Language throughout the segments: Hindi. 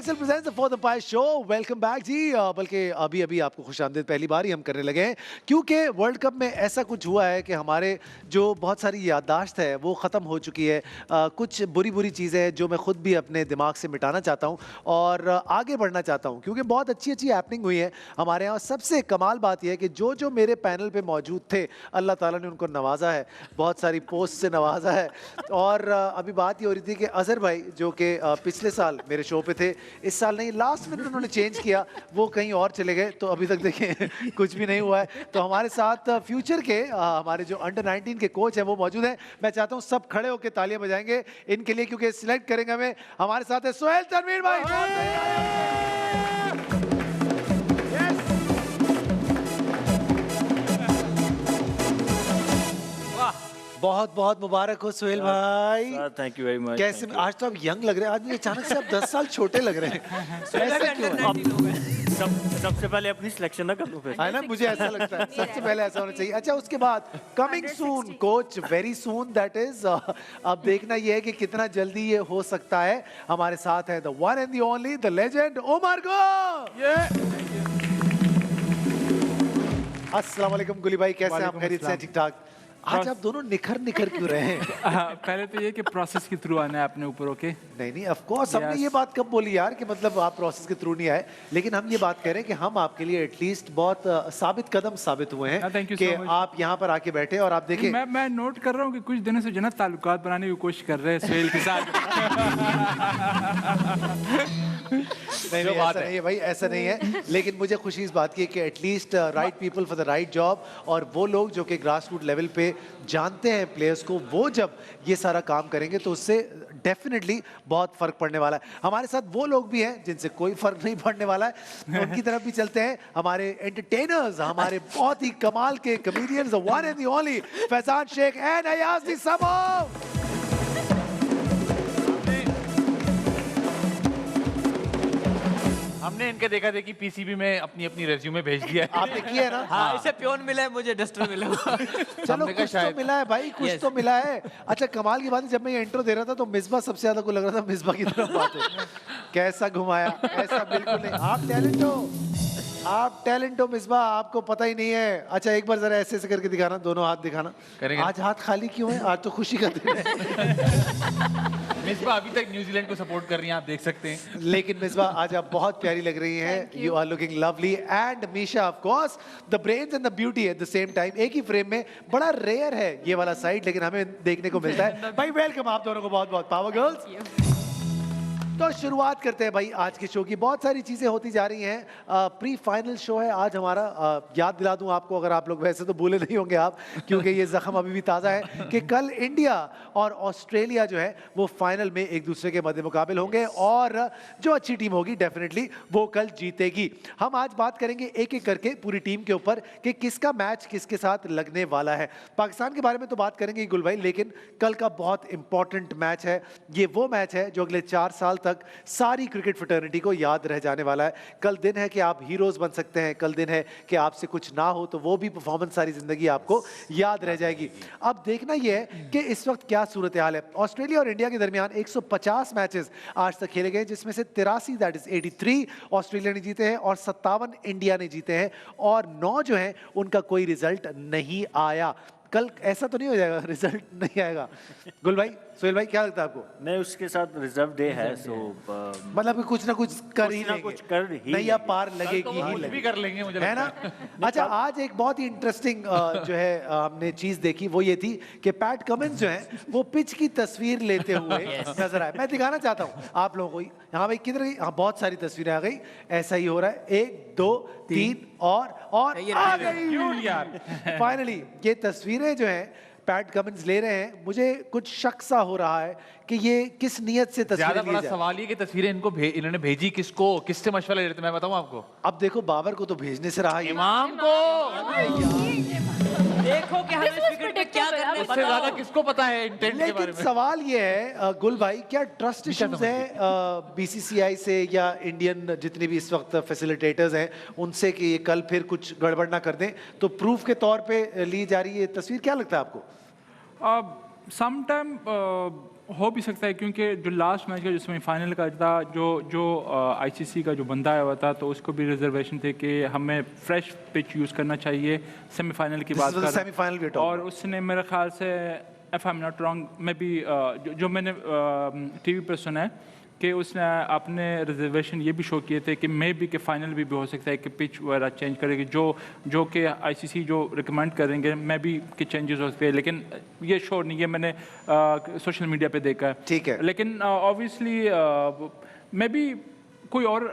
Excel presents the For the Pie Show. Welcome back जी। बल्कि अभी अभी आपको खुशामदीद पहली बार ही हम करने लगे हैं क्योंकि वर्ल्ड कप में ऐसा कुछ हुआ है कि हमारे जो बहुत सारी याददाश्त है वो ख़त्म हो चुकी है। कुछ बुरी बुरी चीज़ें हैं जो मैं खुद भी अपने दिमाग से मिटाना चाहता हूँ और आगे बढ़ना चाहता हूँ क्योंकि बहुत अच्छी अच्छी हैपनिंग हुई है हमारे यहाँ। सबसे कमाल बात यह है कि जो जो मेरे पैनल पे मौजूद थे अल्लाह ताला ने उनको नवाजा है, बहुत सारी पोस्ट से नवाजा है। और अभी बात ये हो रही थी कि अजहर भाई जो कि पिछले साल मेरे शो पे थे, इस साल नहीं, लास्ट में उन्होंने चेंज किया, वो कहीं और चले गए, तो अभी तक देखें कुछ भी नहीं हुआ है। तो हमारे साथ फ्यूचर के हमारे जो अंडर 19 के कोच हैं वो मौजूद हैं। मैं चाहता हूँ सब खड़े होकर तालियां बजाएंगे इनके लिए क्योंकि सिलेक्ट करेंगे हमें। हमारे साथ है सोहेल तनवीर भाई। बहुत बहुत मुबारक हो सोहेल भाई। Thank you very much. कैसे आज तो आप यंग लग रहे हैं, आज मुझे अचानक से आप 10 साल छोटे लग रहे हैं। ऐसा क्यों? सबसे पहले अपनी सिलेक्शन ना कर लो फिर। है ना, मुझे ऐसा लगता है सबसे पहले ऐसा होना चाहिए। अच्छा, उसके बाद coming soon coach, very soon, that is अब देखना ये है कि कितना जल्दी ये हो सकता है। हमारे साथ है the one and the only, the legend Umar Gul. अस्सलाम वालेकुम गुली भाई, कैसे हैं आप? खैरियत से? ठीक ठाक। आज आप दोनों निखर निखर क्यों रहे हैं? पहले तो ये कि प्रोसेस के थ्रू आना है अपने ऊपर। ओके नहीं नहीं, ऑफ कोर्स हमने ये बात कब बोली यार कि मतलब आप प्रोसेस के थ्रू नहीं आए, लेकिन हम ये बात कह रहे हैं कि हम आपके लिए एटलीस्ट बहुत साबित कदम साबित हुए हैं कि आप यहाँ पर आके बैठे और आप देखें। मैं नोट कर रहा हूँ कि कुछ दिनों से जन्नत ताल्लुकात बनाने की कोशिश कर रहे हैं सोहेल के साथ। नहीं नहीं, ऐसा नहीं है भाई, ऐसा नहीं है। लेकिन मुझे खुशी इस बात की है कि at least right people for the right job, और वो लोग जो कि ग्रास रूट लेवल पे जानते हैं प्लेयर्स को, वो जब ये सारा काम करेंगे तो उससे डेफिनेटली बहुत फर्क पड़ने वाला है। हमारे साथ वो लोग भी हैं जिनसे कोई फर्क नहीं पड़ने वाला है, उनकी तरफ भी चलते हैं। हमारे एंटरटेनर्स, हमारे बहुत ही कमाल के comedians, one and the only Faizan Shaikh and Ayaz Samoo. हमने इनके देखा देखी पीसीबी में अपनी अपनी रेज्यूमे भेज दिया है। आपने किया है ना? हाँ, इसे पियोन मिला है, मुझे डस्टर मिला। चलो कुछ तो मिला है भाई, कुछ तो मिला है। अच्छा, कमाल की बात है, जब मैं ये इंट्रो दे रहा था तो मिसबा सबसे ज्यादा को लग रहा था मिसबा की तरफ बात है। कैसा घुमाया, ऐसा बिल्कुल नहीं। आप टैलेंट हो, आप टैलेंट हो मिसबा, आपको पता ही नहीं है। अच्छा, एक बार जरा ऐसे ऐसे करके दिखाना, दोनों हाथ दिखाना। आज हाथ खाली क्यों है? आज तो खुशी का दिन है। मिसबा अभी तक न्यूजीलैंड को सपोर्ट कर रही हैं, आप देख सकते हैं। लेकिन मिसबा आज आप बहुत प्यारी लग रही हैं। You are looking lovely. And Misha of course, the brains and the beauty at the same time. एक ही फ्रेम में, बड़ा रेयर है ये वाला साइड, लेकिन हमें देखने को मिलता है। भाई वेलकम आप दोनों को, बहुत बहुत पावर गर्ल्स। तो शुरुआत करते हैं भाई आज के शो की। बहुत सारी चीज़ें होती जा रही हैं। प्री फाइनल शो है आज हमारा। याद दिला दूं आपको, अगर आप लोग वैसे तो भूले नहीं होंगे आप, क्योंकि ये जख्म अभी भी ताज़ा है, कि कल इंडिया और ऑस्ट्रेलिया जो है वो फाइनल में एक दूसरे के मद्दे मुकाबिल होंगे और जो अच्छी टीम होगी डेफिनेटली वो कल जीतेगी। हम आज बात करेंगे एक एक करके पूरी टीम के ऊपर कि किसका मैच किसके साथ लगने वाला है। पाकिस्तान के बारे में तो बात करेंगे गुल भाई, लेकिन कल का बहुत इंपॉर्टेंट मैच है। ये वो मैच है जो अगले 4 साल तक सारी क्रिकेट फ्रेटर्निटी को याद रह जाने वाला है। कल दिन है कि आप हीरोज बन सकते हैं, कल दिन है कि आपसे कुछ ना हो तो वो भी परफॉर्मेंस सारी जिंदगी आपको याद रह जाएगी। अब देखना यह है कि इस वक्त क्या सूरत हाल है। ऑस्ट्रेलिया और इंडिया के दरमियान 150 मैचेस आज तक खेले गए, जिसमें से 83 दैट इज 83 ऑस्ट्रेलिया ने जीते हैं और 57 इंडिया ने जीते हैं, और 9 जो हैं उनका कोई रिजल्ट नहीं आया। कल ऐसा तो नहीं हो जाएगा रिजल्ट नहीं आएगा? गुल भाई, सोहेल भाई, क्या लगता है आपको? नहीं, उसके साथ रिजर्व डे है, सो मतलब कुछ ना कुछ कर ही लेंगे, कुछ कर ही नहीं या पार लगेगी ही कुछ भी कर लेंगे, मुझे है ना। अच्छा, आज एक बहुत ही इंटरेस्टिंग जो है हमने चीज देखी, वो ये थी कि पैट कमिंस जो है वो पिच की तस्वीर लेते हुए नजर आए। मैं दिखाना चाहता हूँ आप लोगों को। हाँ भाई, किधर गई? हाँ, बहुत सारी तस्वीरें आ गई। ऐसा ही हो रहा है, 1 2 3 और आ गई फाइनली। ये तस्वीरें जो हैं पैट कमिंस ले रहे हैं। मुझे कुछ शक सा हो रहा है कि ये किस नियत से तस्वीरें ज्यादा बड़ा ली जाए। सवाल ये कि तस्वीरें इन्होंने भेजी किसको, किससे मशवरा ले रहे थे? मैं बताऊं आपको, अब देखो बाबर को तो भेजने से रहा, इमाम को। देखो कि हमें इस क्रिकेट में क्या करना है, उससे ज्यादा किसको पता है इंटेंट के बारे लेकिन में? सवाल ये है गुल भाई, क्या ट्रस्ट इश्यूज है बीसीसीआई से या इंडियन जितने भी इस वक्त फैसिलिटेटर्स हैं उनसे कि ये कल फिर कुछ गड़बड़ ना कर दें? तो प्रूफ के तौर पे ली जा रही है तस्वीर, क्या लगता है आपको? सम टाइम हो भी सकता है, क्योंकि जो लास्ट मैच का जो सेमीफाइनल का था, जो आईसीसी का जो बंदा आया हुआ था, तो उसको भी रिजर्वेशन थे कि हमें फ्रेश पिच यूज़ करना चाहिए सेमीफाइनल की बात कर, सेमीफाइनल भी और उसने मेरे ख्याल से if I am not wrong मैं भी जो मैंने टीवी पर सुना है कि उसने अपने रिजर्वेशन ये भी शो किए थे कि मे भी कि फाइनल भी हो सकता है कि पिच वगैरह चेंज करेगी, जो कि आईसीसी जो रिकमेंड करेंगे मे भी कि चेंजेस हो सकते हैं, लेकिन ये शो नहीं है, मैंने सोशल मीडिया पे देखा है। ठीक है। लेकिन ऑब्वियसली मे भी कोई और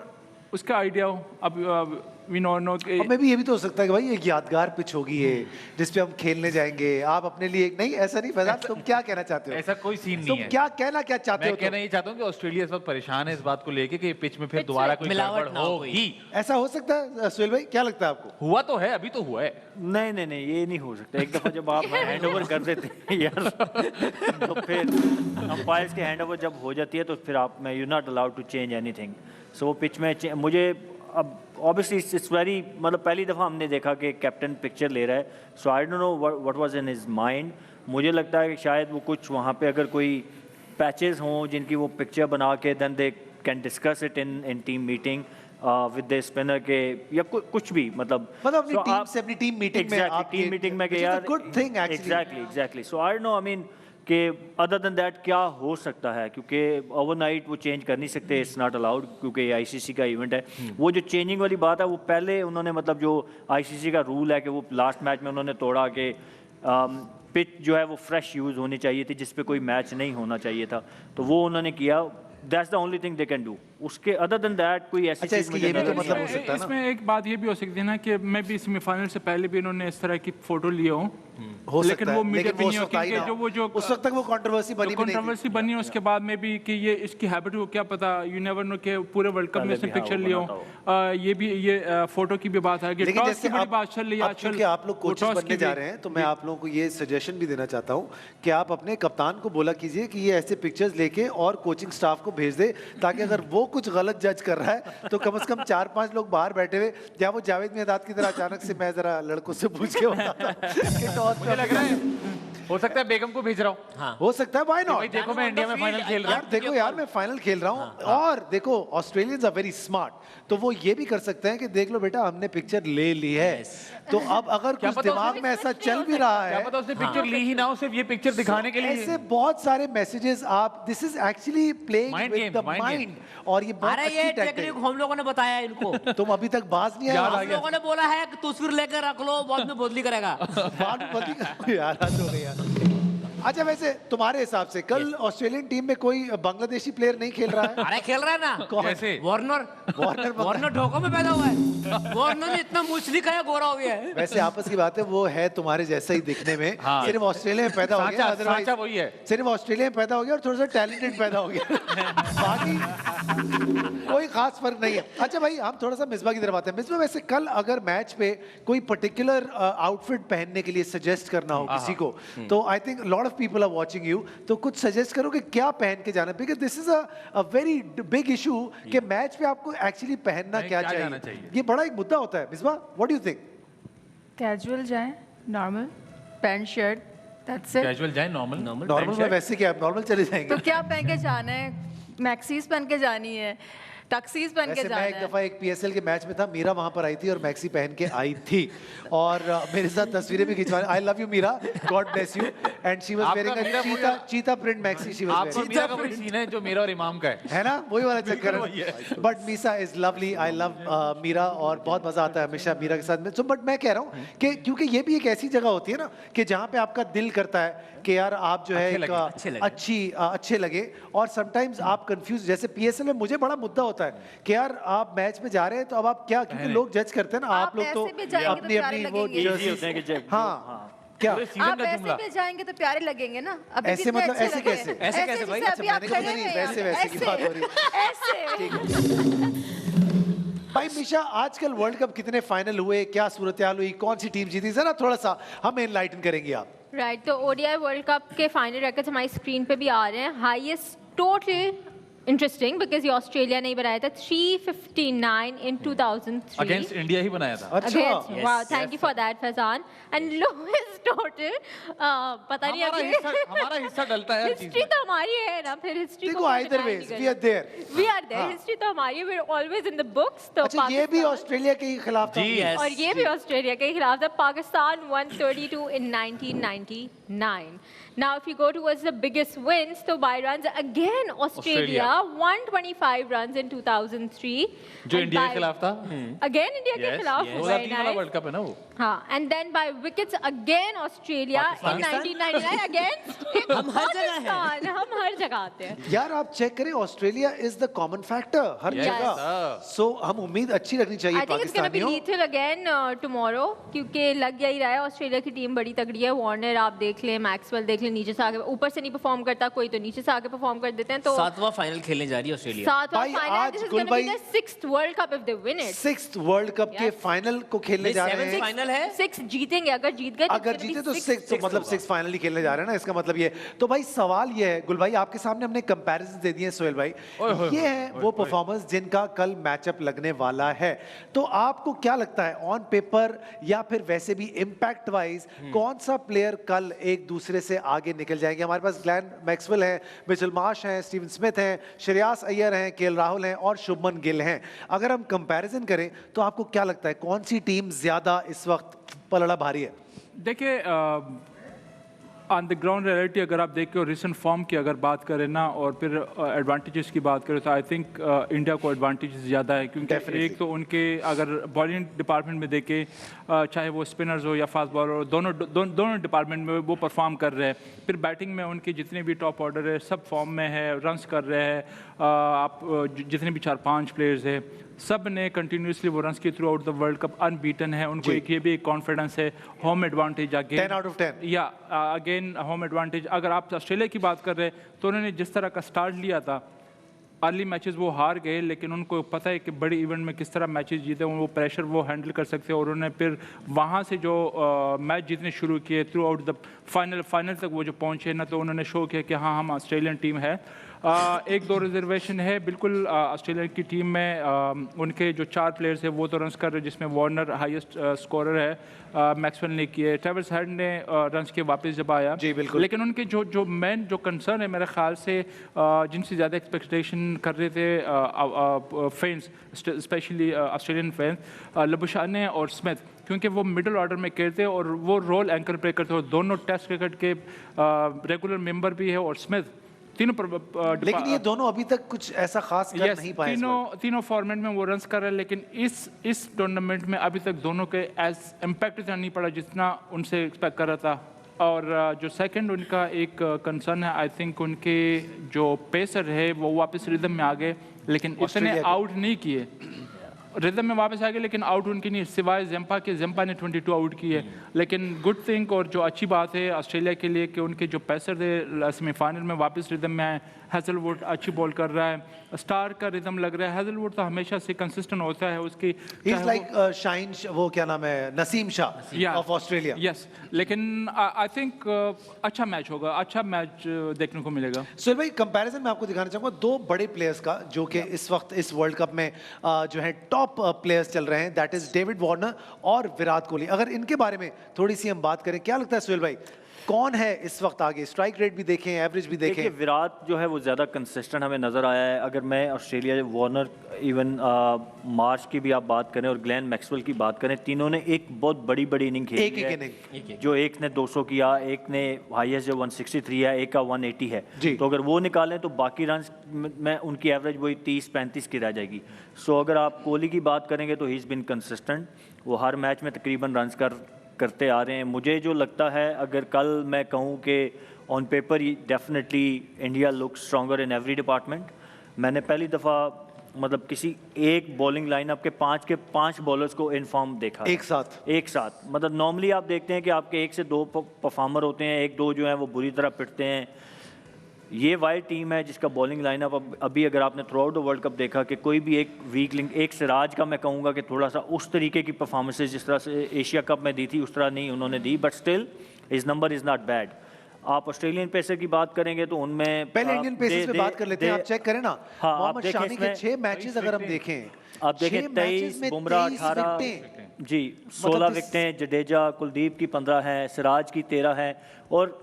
उसका आइडिया हो। अब वी नो कि और मैं भी ये भी तो हो सकता है कि भाई एक यादगार पिच होगी ये जिस पे हम खेलने जाएंगे, आप अपने लिए नहीं, ऐसा नहीं फैजान, तुम क्या कहना चाहते हो? ऐसा कोई सीन तुम नहीं है। क्या चाहते मैं हो? कहना ये चाहता हूँ कि ऑस्ट्रेलिया इस वक्त परेशान है इस बात को लेके कि पिच में फिर दोबारा कोई मिलावट गड़बड़ ना हो होगी। ऐसा हो सकता है सुहेल भाई, क्या लगता है आपको? हुआ तो है, अभी तो हुआ है। नहीं नहीं नहीं, ये नहीं हो सकता। एक दफ़ा जब आप हैंड ओवर कर देते हैं यार, तो फिर अंपायर्स की हैंड ओवर जब हो जाती है तो फिर आप you not allowed to change anything. So वो पिच में मुझे अब ऑब्वियसली इट्स वेरी, मतलब पहली दफ़ा हमने देखा कि कैप्टन पिक्चर ले रहा है, so I don't know what was in his mind. मुझे लगता है कि शायद वो कुछ वहाँ पे अगर कोई पैचेस हों जिनकी वो पिक्चर बना के then they can discuss it in team meeting with the spinner के, या कुछ भी, मतलब अपनी टीम से अपनी टीम मीटिंग में आप टीम मीटिंग में कि यार good thing actually exactly. So I don't no, I mean कि अदर देन दैट क्या हो सकता है, क्योंकि ओवरनाइट वो चेंज कर नहीं सकते, इट्स नॉट अलाउड, क्योंकि ये आईसीसी का इवेंट है। वो जो चेंजिंग वाली बात है वो पहले उन्होंने, मतलब जो आईसीसी का रूल है कि वो लास्ट मैच में उन्होंने तोड़ा कि पिच जो है वो फ्रेश यूज़ होनी चाहिए थी, जिस पे कोई मैच नहीं होना चाहिए था, तो वो उन्होंने किया। That's the only thing they can do. उसके अदर देन दैट कोई ऐसी अच्छा, चीज़ इसकी मुझे ये भी तो नजर नहीं मतलब आई। हो सकता है ना? इसमें एक बात ये भी हो सकती है ना कि मैं भी सेमीफाइनल से पहले भी इन्होंने इस तरह की फोटो लिए हो, हो लेकिन सकता वो है, मीडिया लेकिन पे वो नहीं हो, उस वक्त आई क्योंकि ना। जो उस वक्त तक वो कंट्रोवर्सी बनी भी नहीं थी। कंट्रोवर्सी बनी, उसके बाद में भी कि ये इसकी हैबिट हो, क्या पता, यू नेवर नो कि पूरे वर्ल्ड कप में पहले इसने भी हाँ, पिक्चर वो लिया बनाता हो। ये भी ये फोटो की भी बात है कि लेकिन टॉस जैसे की बड़ी आप बात चल रही है अब आजकल। क्योंकि आप लोग वो कोचेस टॉस बनने की जा भी- रहे हैं, तो मैं आप लोगों को ये सजेशन भी देना चाहता हूँ कि आप अपने कप्तान को बोला कीजिए कि ये ऐसे पिक्चर्स लेके और कोचिंग स्टाफ को भेज दे, ताकि अगर वो कुछ गलत जज कर रहा है तो कम से कम 4-5 लोग बाहर बैठे हुए, या वो जावेद मियादाद की तरह अचानक से मैं जरा लड़कों से पूछ के बताता कि टॉस मुझे लग रहा है हो सकता है बेगम को भेज रहा हूँ। हो सकता है, व्हाई भाई नॉट? देखो मैं इंडिया में फाइनल खेल रहा यार देखो यार, मैं फाइनल खेल रहा हूँ, और देखो ऑस्ट्रेलियंस आर वेरी स्मार्ट, तो वो ये भी कर सकते हैं कि देख लो बेटा हमने पिक्चर ले ली है, तो अब अगर क्या कुछ पता दिमाग उसने में ऐसा चल भी रहा क्या है, पता उसने पिक्चर ली ही ना हो, सिर्फ ये पिक्चर दिखाने के लिए। ऐसे बहुत सारे मैसेजेस आप, this is actually playing Mind with game, the mind mind, और ये बहुत अरे अच्छी ये टैक्टिक। टेक्निक हम लोगों ने बताया है इनको। तुम अभी तक बाज नहीं याद आ आया? हम लोगों ने बोला है कि तस्वीर लेकर रख लो, बाद में बदली करेगा। बाद में बदली यार, हद हो गई यार। अच्छा, वैसे तुम्हारे हिसाब से कल ऑस्ट्रेलियन टीम में कोई बांग्लादेशी प्लेयर नहीं खेल रहा है? अरे खेल रहा है ना, कैसे? वार्नर वार्नर ढोकों में पैदा हुआ है। वार्नर ने इतना मुस्लिक है, गोरा हो गया है। वैसे आपस की बात है, वो है तुम्हारे जैसा ही दिखने में, हाँ। सिर्फ ऑस्ट्रेलिया में पैदा हो गया, सांचा otherwise सांचा वही है। सिर्फ ऑस्ट्रेलिया में पैदा हो गया और थोड़ा सा टैलेंटेड पैदा हो गया, बाकी कोई खास फर्क नहीं है। अच्छा भाई, हम थोड़ा सा मिसबा की तरफ आते हैं। मिसबा, वैसे कल अगर मैच पे कोई पर्टिकुलर आउटफिट पहनने के लिए सजेस्ट करना हो किसी को, तो I think lot of people are watching you, तो कुछ सजेस्ट करो कि क्या पहन के जाना, because this is a very big issue कि मैच पे आपको एक्चुअली पहनना नहीं, क्या क्या जाना चाहिए, चाहिए? ये बड़ा एक मुद्दा होता है। Misbah, what do you think? Casual जाए, normal pant shirt, that's it. Casual जाए, नॉर्मल नॉर्मल में वैसे क्या, नॉर्मल चले जाएंगे? तो क्या पहन के जाना है? मैक्सीज पहन के जानी है, टक्सीज पहन के वैसे मैं जाना एक है। दफा एक पीएसएल के मैच में था, मीरा वहां पर आई थी और मैक्सी पहन के आई थी, और मेरे साथ तस्वीरें भी खिंचवाई। I love you Meera, God bless you, and she was आपका wearing Meera a cheetah print maxi she was आपको वेयरिंग, मीरा का वही सीन है जो मेरा और इमाम का है है ना, वही वाला चक्कर है। But Misha is lovely, I love Meera, और बहुत मजा आता है हमेशा मीरा के साथ में। सो बट मैं कह रहा हूँ कि क्योंकि ये भी एक ऐसी जगह होती है ना कि जहाँ पे आपका दिल करता है कि यार आप जो है अच्छे लगे, और समटाइम्स आप कंफ्यूज, जैसे पीएसएल में मुझे बड़ा मुद्दा होता है कि यार आप मैच में जा रहे हैं तो अब आप क्या, क्योंकि लोग जज करते हैं ना, आप लोग तो ऐसे भी जाएंगे तो अपनी प्यारे अपनी वो लगेंगे। Easy होते हैं कि जब- हाँ क्या पूरे सीजन आप का ऐसे जुमला। भी जाएंगे तो प्यारे लगेंगे ना। अभी ऐसे कितने मतलब अच्छे ऐसे लगे। कैसे? ऐसे कैसे भाई? जैसे अभी अच्छा, आप मैंने खड़े नहीं, हैं वैसे यहाँ। वैसे की बात हो रही है। ऐसे भाई मिशा, आजकल वर्ल्ड कप कितने फाइनल हुए, क्या सूरत हाल हुई, कौन सी टीम जीती, जरा थोड़ा सा हमें एनलाइटन करेंगे आप? राइट, तो ओडीआई वर्ल्ड कप के फाइनल रैकेट्स हमारी स्क्रीन पे भी आ रहे हैं। हाईएस्ट टोटल इंटरेस्टिंग बिकॉज ये ऑस्ट्रेलिया ने ही बनाया था, 359 इन 2003 अगेंस्ट इंडिया ही बनाया था। अच्छा, Wow, thank you for that, Faizan. And lowest total पता नहीं हमारा हिस्सा डलता है हर चीज हिस्ट्री तो हमारी है ना, फिर हिस्ट्री देखो either ways we are there. History तो हमारी है, we are always in the books. तो अच्छा ये भी ऑस्ट्रेलिया के खिलाफ था। जी और ये भी ऑस्ट्रेलिया के खिलाफ था। Pakistan 132 in 1999. Now if you go towards the biggest wins, so by runs again Australia 125 runs in 2003. जो And इंडिया by- के खिलाफ था Again India के खिलाफ। very 2003 वाला nice. वर्ल्ड कप है ना वो। हाँ, and then by wickets again Australia in 1999 again हम हर जगह हैं। पाकिस्तान, हम हर जगह आते हैं। यार आप चेक करें Australia is the common factor her Yes, जगह। sir. सो हम उम्मीद अच्छी रखनी चाहिए I think it's gonna be पाकिस्तानियों। lethal again tomorrow, क्योंकि लग यही रहा है ऑस्ट्रेलिया की टीम बड़ी तगड़ी है। वार्नर आप देख लें, मैक्सवेल देख लें, नीचे से आगे, ऊपर से नहीं परफॉर्म करता कोई तो नीचे से आगे परफॉर्म कर देते हैं। तो 7वां फाइनल खेलने जा रही है ऑस्ट्रेलिया। 7वां भाई, फाइनल, आज this is गुल gonna be भाई- their 6th world cup if they win it। 6th world cup के Yes. फाइनल को खेलने नहीं, जा रहे 7th हैं। फाइनल है। 6 जीतेंगे, अगर जीत गए अगर जीते तो 6 तो मतलब 6 फाइनली खेलने जा रहे हैं ना, इसका मतलब ये। तो भाई सवाल ये है गुल भाई, आपके सामने हमने कंपैरिजन दे दिए हैं सोहेल भाई। ये है वो परफॉर्मर्स जिनका कल मैचअप लगने वाला है। तो आपको क्या लगता है ऑन पेपर या फिर वैसे भी इम्पैक्ट वाइज कौन सा प्लेयर कल एक दूसरे से आगे निकल जाएंगे? हमारे पास ग्लेन मैक्सवेल हैं, मिचेल मार्श हैं, स्टीवन स्मिथ हैं, श्रेयस अय्यर हैं, केएल राहुल हैं और शुभमन गिल हैं। अगर हम कंपैरिजन करें तो आपको क्या लगता है कौन सी टीम ज्यादा इस वक्त पलड़ा भारी है? देखिए ऑन द ग्राउंड रियलिटी अगर आप देखें और रिसेंट फॉर्म की अगर बात करें ना, और फिर एडवांटेजेस की बात करें, तो आई थिंक इंडिया को एडवांटेज ज़्यादा है, क्योंकि Definitely. एक तो उनके अगर बॉलिंग डिपार्टमेंट में देखें, चाहे वो स्पिनर्स हो या फास्ट बॉलर हो, दोनों डिपार्टमेंट में वो परफॉर्म कर रहे हैं। फिर बैटिंग में उनके जितने भी टॉप ऑर्डर है सब फॉर्म में है, रन्स कर रहे हैं। आप जितने भी 4-5 प्लेयर्स हैं सब ने कंटिन्यूसली वो रन्स किए through out the world cup, unbeaten है उनको। एक ये भी एक कॉन्फिडेंस है, home advantage again 10 out of 10। या अगेन होम एडवांटेज। अगर आप ऑस्ट्रेलिया की बात कर रहे हैं तो उन्होंने जिस तरह का स्टार्ट लिया था, अर्ली मैचेस वो हार गए, लेकिन उनको पता है कि बड़े इवेंट में किस तरह मैचेस जीते, वो प्रेशर वो हैंडल कर सकते हैं। और उन्होंने फिर वहाँ से जो मैच जीतने शुरू किए थ्रू आउट द फाइनल तक वो जो पहुँचे ना, तो उन्होंने शो किया कि हाँ हम ऑस्ट्रेलियन टीम है। 1-2 रिजर्वेशन है बिल्कुल ऑस्ट्रेलिया की टीम में। उनके जो 4 प्लेयर्स हैं वो तो रन्स कर रहे हैं, जिसमें वार्नर हाईएस्ट स्कोरर है, मैक्सवेल ने किए, ट्रेविस हेड ने रन्स के वापस जब आया। जी, बिल्कुल। लेकिन उनके जो मेन जो कंसर्न है मेरे ख्याल से, जिनसे ज़्यादा एक्सपेक्टेशन कर रहे थे फैंस, स्पेशली ऑस्ट्रेलियन फैंस, लबुशाने और स्मिथ, क्योंकि वो मिडिल ऑर्डर में खेलते और वो रोल एंकर प्ले करते हैं। दोनों टेस्ट क्रिकेट के रेगुलर मेंबर भी है, और स्मिथ तीनों लेकिन ये दोनों अभी तक कुछ ऐसा खास कर नहीं पाए इस वक्त। तीनों फॉर्मेट में वो रन्स कर रहे हैं, लेकिन इस टूर्नामेंट में अभी तक दोनों के एज इम्पैक्ट इतना नहीं पड़ा जितना उनसे एक्सपेक्ट कर रहा था। और जो सेकंड उनका एक कंसर्न है, आई थिंक उनके जो पेसर है वो वापस रिदम में आ गए, लेकिन उसने ऑस्ट्रेलिया के। आउट नहीं किए। रिदम में वापस आ गए लेकिन आउट उनकी नहीं, सिवाय जेम्पा के। जेम्पा ने 22 आउट किए, लेकिन गुड थिंग और जो अच्छी बात है ऑस्ट्रेलिया के लिए कि उनके जो पेसर थे सेमीफाइनल में वापस रिदम में आए। हैजलवुड अच्छी बॉल कर रहा है, स्टार का रिदम लग रहा है। हैजलवुड तो हमेशा से कंसिस्टेंट होता है उसकी, ही इज लाइक शाइन, वो क्या नाम है, Naseem Shah of Australia. Yes, लेकिन आई थिंक अच्छा मैच होगा, अच्छा मैच देखने को मिलेगा। सुहेल भाई कंपैरिजन में आपको दिखाना चाहूंगा 2 बड़े प्लेयर्स का जो कि इस वक्त इस वर्ल्ड कप में जो है टॉप प्लेयर्स चल रहे हैं, दैट इज डेविड वार्नर और विराट कोहली। अगर इनके बारे में थोड़ी सी हम बात करें, क्या लगता है सुहेल भाई कौन है इस वक्त आगे? स्ट्राइक रेट भी देखें, एवरेज भी देखें। देखिए विराट जो है वो ज़्यादा कंसिस्टेंट हमें नज़र आया है। अगर मैं ऑस्ट्रेलिया, वार्नर, इवन मार्श की भी आप बात करें और ग्लेन मैक्सवेल की बात करें, तीनों ने एक बहुत बड़ी इनिंग खेली एक है। इनिंग जो एक ने 200 किया, एक ने हाईएस्ट जो 163 है, एक का 180 है। जी। तो अगर वो निकालें तो बाकी रन में उनकी एवरेज वही 30-35 की रह जाएगी। सो अगर आप कोहली की बात करेंगे तो ही इज़ बिन कंसिस्टेंट, वो हर मैच में तकरीबन रन करते आ रहे हैं। मुझे जो लगता है, अगर कल मैं कहूँ कि on paper definitely India look stronger in every department. मैंने पहली दफ़ा मतलब किसी एक बॉलिंग लाइनअप के 5 बॉलर्स को इन फॉर्म देखा एक साथ। मतलब नॉर्मली आप देखते हैं कि आपके 1 से 2 परफॉर्मर होते हैं, 1-2 जो हैं वो बुरी तरह पिटते हैं। ये वाइड टीम है जिसका बॉलिंग लाइनअप अभी अगर आपने through out the world cup देखा कि कोई भी एक वीक लिंक, एक सिराज का मैं कहूँगा कि थोड़ा सा उस तरीके की परफॉर्मेंसेज जिस तरह से एशिया कप में दी थी उस तरह नहीं उन्होंने दी, but still his number is not bad. आप ऑस्ट्रेलियन पेसर की बात करेंगे तो उनमें पहले इंडियन पेसर्स पे बात कर लेते हैं। आप चेक करें ना, हाँ, आप मोहम्मद देखें शामी के इसमें 6 मैचेस अगर हम देखें, आप देखें 23, बुमराह 18, जी 16 विकेटें, जडेजा कुलदीप की 15 है, सिराज की 13 है, और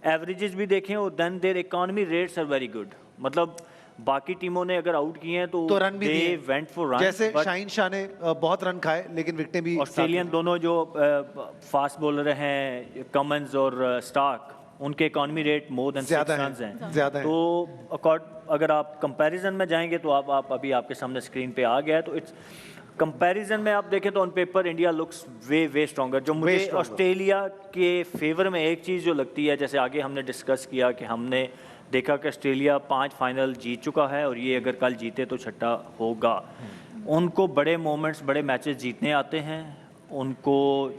एवरेजेस भी देखें और then their economy rates are very good. मतलब बाकी टीमों ने अगर आउट किए हैं तो रन भी दिए, वेंट फॉर रन, जैसे शाहीन शाह ने बहुत रन खाए लेकिन विकेटें भी। ऑस्ट्रेलियन दोनों जो फास्ट बॉलर हैं कमंस और स्टार्क, उनके economy rate more than 6 run हैं, ज्यादा है। तो अगर आप कंपैरिजन में जाएंगे तो आप अभी आपके सामने स्क्रीन पे आ गया है, तो इट्स कंपैरिजन में आप देखें तो on paper India looks way stronger. जो मुझे ऑस्ट्रेलिया के फेवर में एक चीज़ जो लगती है, जैसे आगे हमने डिस्कस किया कि हमने देखा कि ऑस्ट्रेलिया 5 फाइनल जीत चुका है और ये अगर कल जीते तो छठा होगा। उनको बड़े मोमेंट्स, बड़े मैचेस जीतने आते हैं, उनको